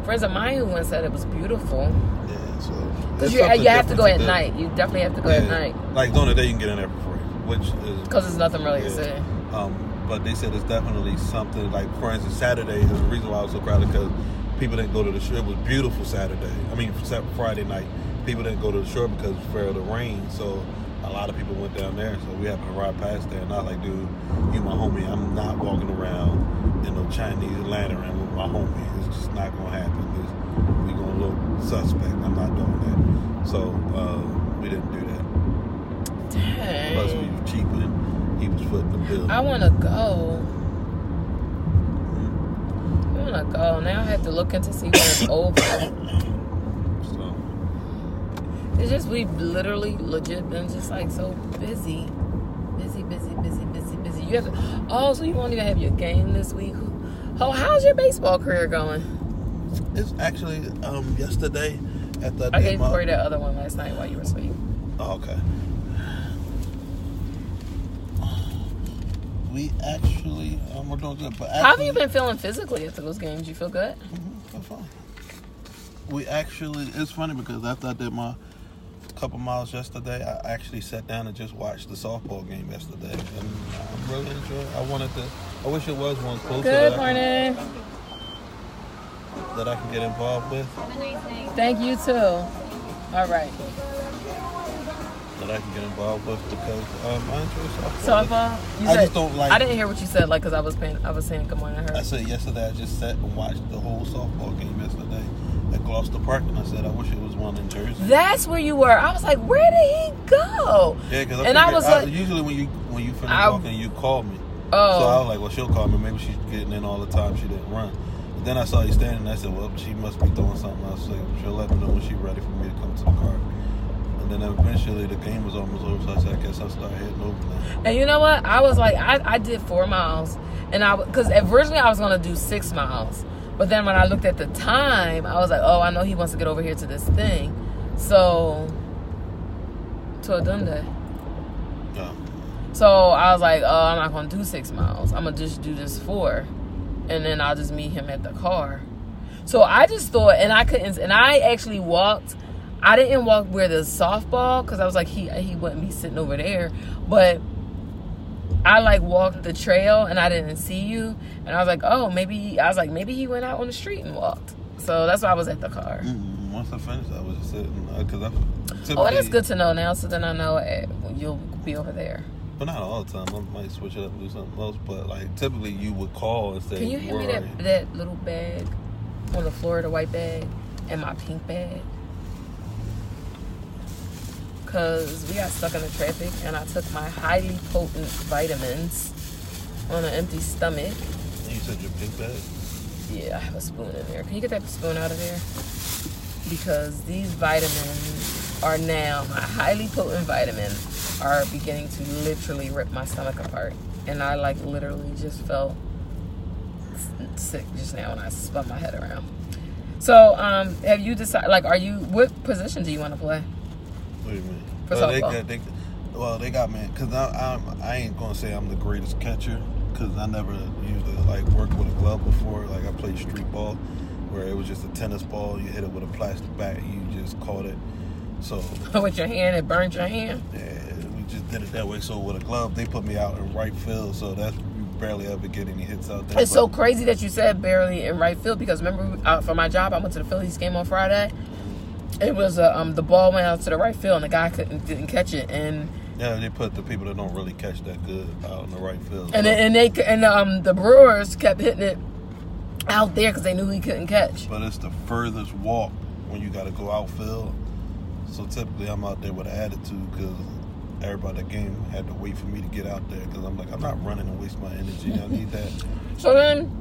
Speaker 2: friends of mine who went said it was beautiful.
Speaker 1: Yeah, so
Speaker 2: because you have to go at night. You definitely have to go at night.
Speaker 1: Like during the day, you can get in there for free, which is
Speaker 2: because there's nothing really to say.
Speaker 1: But they said it's definitely something. Like for instance, Saturday is the reason why it was so crowded, because people didn't go to the shore. It was beautiful Friday night. People didn't go to the shore because of the rain. So a lot of people went down there. So we happened to ride past there, and I was like, dude, you my homie. I'm not walking around in no Chinese lantern with my homie. It's just not gonna happen. We gonna look suspect. I'm not doing that. So we didn't do that.
Speaker 2: Dang.
Speaker 1: Plus we were cheaping. He was footing the bill.
Speaker 2: I want to go. Now I have to look into see when it's over.
Speaker 1: So
Speaker 2: it's just we've literally legit been just like so busy. Busy. You have to, so you won't even have your game this week. Oh, how's your baseball career going?
Speaker 1: It's actually yesterday at the.
Speaker 2: I gave Corey that other one last night while you were asleep.
Speaker 1: Oh, okay. We actually we're doing good. But
Speaker 2: how have you been feeling physically after those games? You feel good?
Speaker 1: Mm-hmm, feel fine. We actually, it's funny because after I did my couple miles yesterday. I actually sat down and just watched the softball game yesterday, and I'm really enjoying it. I wish it was one closer.
Speaker 2: Good morning.
Speaker 1: That I can get involved with.
Speaker 2: Thank you too. All right.
Speaker 1: That I can get involved with because I enjoy
Speaker 2: softball.
Speaker 1: I just don't like.
Speaker 2: I didn't hear what you said, like, because I was saying good morning to her.
Speaker 1: I said yesterday I just sat and watched the whole softball game yesterday at Gloucester Park, and I said I wish it was one in Jersey.
Speaker 2: That's where you were. I was like, where did he go?
Speaker 1: Yeah, because
Speaker 2: I was like,
Speaker 1: usually when you finish walking, you call me.
Speaker 2: Oh.
Speaker 1: So I was like, well, she'll call me. Maybe she's getting in all the time. She didn't run. But then I saw you standing there. I said, well, she must be doing something else. So she'll let me know when she's ready for me to come to the car. And then eventually the game was almost over, so I said, I guess I'll start heading over now.
Speaker 2: And you know what? I was like, I did 4 miles. And because originally I was going to do 6 miles. But then when I looked at the time, I was like, oh, I know he wants to get over here to this thing. So, to Adunde.
Speaker 1: Yeah.
Speaker 2: So I was like, oh, I'm not going to do 6 miles. I'm going to just do this 4. And then I'll just meet him at the car. So I just thought, and I actually walked. I didn't walk where the softball, because I was like, he wouldn't be sitting over there. But I like walked the trail and I didn't see you. And I was like, oh, maybe he went out on the street and walked. So that's why I was at the car.
Speaker 1: Once I finished, I was just sitting, because
Speaker 2: that's good to know now. So then I know you'll be over there.
Speaker 1: But not all the time. I might switch it up and do something else. But like typically you would call and say,
Speaker 2: can you hand me that little bag on the floor, the white bag, and my pink bag? Because we got stuck in the traffic and I took my highly potent vitamins on an empty stomach.
Speaker 1: And you said your pink bag?
Speaker 2: Yeah, I have a spoon in there. Can you get that spoon out of there? Because these vitamins are now, my highly potent vitamins are beginning to literally rip my stomach apart. And I like literally just felt sick just now when I spun my head around. So, have you decided, like, what position do you want to play?
Speaker 1: What do you mean?
Speaker 2: For softball?
Speaker 1: They got me, because I ain't going to say I'm the greatest catcher, because I never used to, like, work with a glove before. Like, I played street ball, where it was just a tennis ball. You hit it with a plastic bat, and you just caught it. So
Speaker 2: with your hand, it burned your hand?
Speaker 1: Yeah, we just did it that way. So with a glove, they put me out in right field, so that's, we barely ever get any hits out there.
Speaker 2: It's so crazy that you said barely in right field, because remember, for my job, I went to the Phillies game on Friday. It was the ball went out to the right field and the guy didn't catch it, and
Speaker 1: yeah, they put the people that don't really catch that good out in the right field.
Speaker 2: And the Brewers kept hitting it out there because they knew he couldn't catch.
Speaker 1: But it's the furthest walk when you got to go outfield. So typically I'm out there with an attitude because everybody at the game had to wait for me to get out there because I'm like, I'm not running and waste my energy. I need that.
Speaker 2: So then,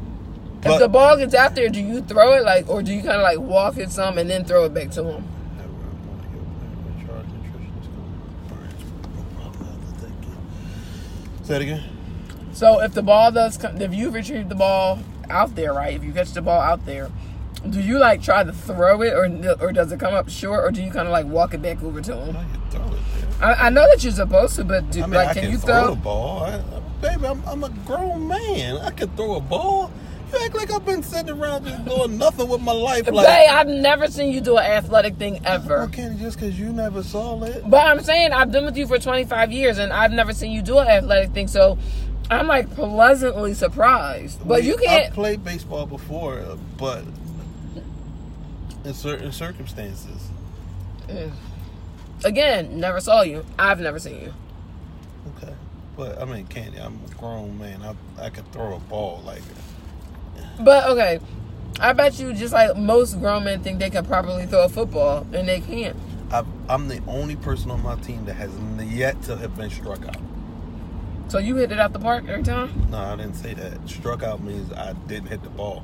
Speaker 2: if the ball gets out there, do you throw it, like, or do you kind of like walk it some and then throw it back to him?
Speaker 1: Say it again.
Speaker 2: So if the ball does come, if you retrieve the ball out there, right? If you catch the ball out there, do you like try to throw it, or does it come up short, or do you kind of like walk it back over to him?
Speaker 1: No, you throw it there.
Speaker 2: I know that you're supposed to, but can you throw
Speaker 1: the ball? Baby, I'm a grown man. I can throw a ball. You act like I've been sitting around just doing nothing with my life. Like,
Speaker 2: Babe, I've never seen you do an athletic thing ever.
Speaker 1: Okay, just because you never saw it.
Speaker 2: But I'm saying I've been with you for 25 years, and I've never seen you do an athletic thing, so I'm like pleasantly surprised. But you can't.
Speaker 1: I've played baseball before, but in certain circumstances.
Speaker 2: Again, never saw you. I've never seen you.
Speaker 1: Okay. But, I mean, Candy, I'm a grown man. I could throw a ball like that.
Speaker 2: But, okay, I bet you just like most grown men think they can properly throw a football, and they can't.
Speaker 1: I'm the only person on my team that has yet to have been struck out.
Speaker 2: So you hit it out the park every time?
Speaker 1: No, I didn't say that. Struck out means I didn't hit the ball.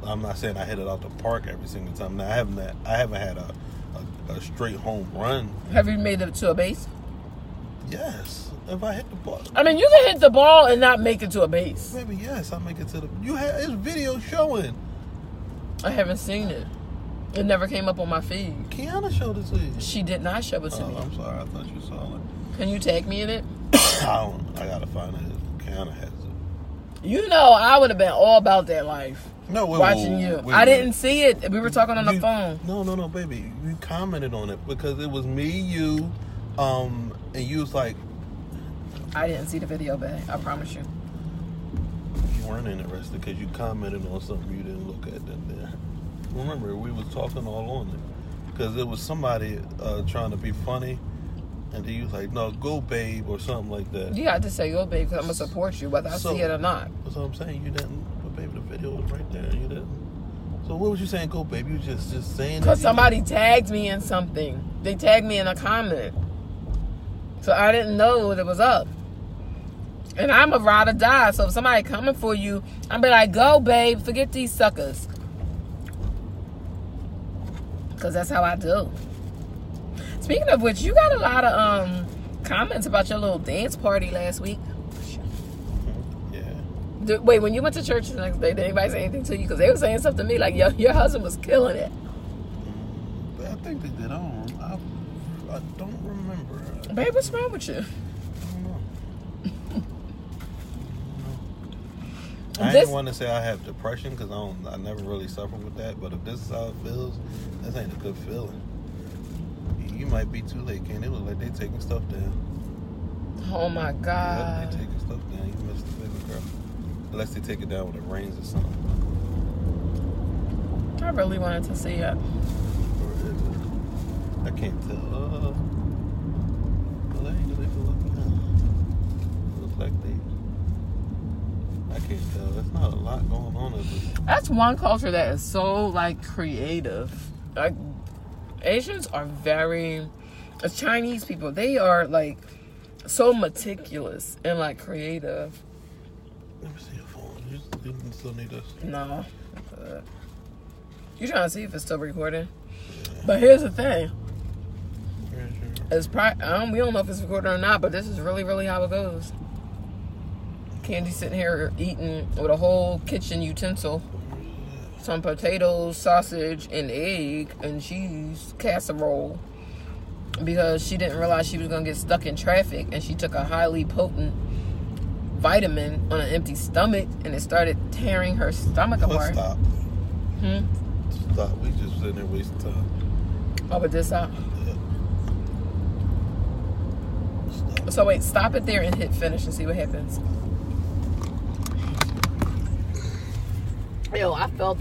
Speaker 1: I'm not saying I hit it out the park every single time. Now, I haven't had a straight home run.
Speaker 2: Have you made it to a base?
Speaker 1: Yes. If I hit the ball.
Speaker 2: I mean, you can hit the ball and not make it to a base.
Speaker 1: Maybe, yes, I make it to the... It's video showing.
Speaker 2: I haven't seen it. It never came up on my feed.
Speaker 1: Kiana showed it to you.
Speaker 2: She did not show it to me.
Speaker 1: I'm sorry. I thought you saw it.
Speaker 2: Can you tag me in it?
Speaker 1: I gotta find it. Kiana has it.
Speaker 2: You know, I would have been all about that life.
Speaker 1: No,
Speaker 2: watching you. I didn't see it. We were talking on the phone.
Speaker 1: No, baby. You commented on it because it was me, you, and you was like,
Speaker 2: I didn't see the video, babe. I promise you.
Speaker 1: You weren't interested because you commented on something you didn't look at that there. Remember, we was talking all on it because it was somebody trying to be funny, and then you was like, "No, go, babe," or something like that.
Speaker 2: You got to say go, babe, because I'm gonna support you whether I see it or not.
Speaker 1: That's what I'm saying. You didn't, but baby, the video was right there. You didn't. So what was you saying, go, babe? You just saying?
Speaker 2: Because somebody tagged me in something. They tagged me in a comment, so I didn't know that it was up. And I'm a ride or die, so if somebody coming for you, I'll be like, go, babe, forget these suckers. Because that's how I do. Speaking of which, you got a lot of comments about your little dance party last week.
Speaker 1: Yeah.
Speaker 2: Wait, when you went to church the next day, did anybody say anything to you? Because they were saying something to me like, yo, your husband was killing it.
Speaker 1: But I think they did. I don't remember.
Speaker 2: Babe, what's wrong with you?
Speaker 1: I didn't want to say I have depression because I never really suffered with that. But if this is how it feels, this ain't a good feeling. You might be too late, Ken. It was like they taking stuff down.
Speaker 2: Oh my God.
Speaker 1: Yep, they taking stuff down. You missed the baby girl. Unless they take it down when it rains or something.
Speaker 2: I really wanted to see it.
Speaker 1: Or is it? I can't tell. Well, that ain't really looking now. Looks like they. I can't tell. There's not a lot going on.
Speaker 2: That's one culture that is so like creative. Like Asians are very, as Chinese people, they are like so meticulous and like creative.
Speaker 1: Let me see your phone. You still need this?
Speaker 2: No. You trying to see if it's still recording? Yeah. But here's the thing. It's we don't know if it's recording or not, but this is really, really how it goes. Candy's sitting here eating with a whole kitchen utensil, some potatoes, sausage, and egg, and cheese casserole, because she didn't realize she was going to get stuck in traffic, and she took a highly potent vitamin on an empty stomach, and it started tearing her stomach apart.
Speaker 1: Stop. Stop. We just sitting there wasting time.
Speaker 2: Oh, but this out?
Speaker 1: Yeah. Stop.
Speaker 2: So wait, stop it there and hit finish and see what happens. Yo, I felt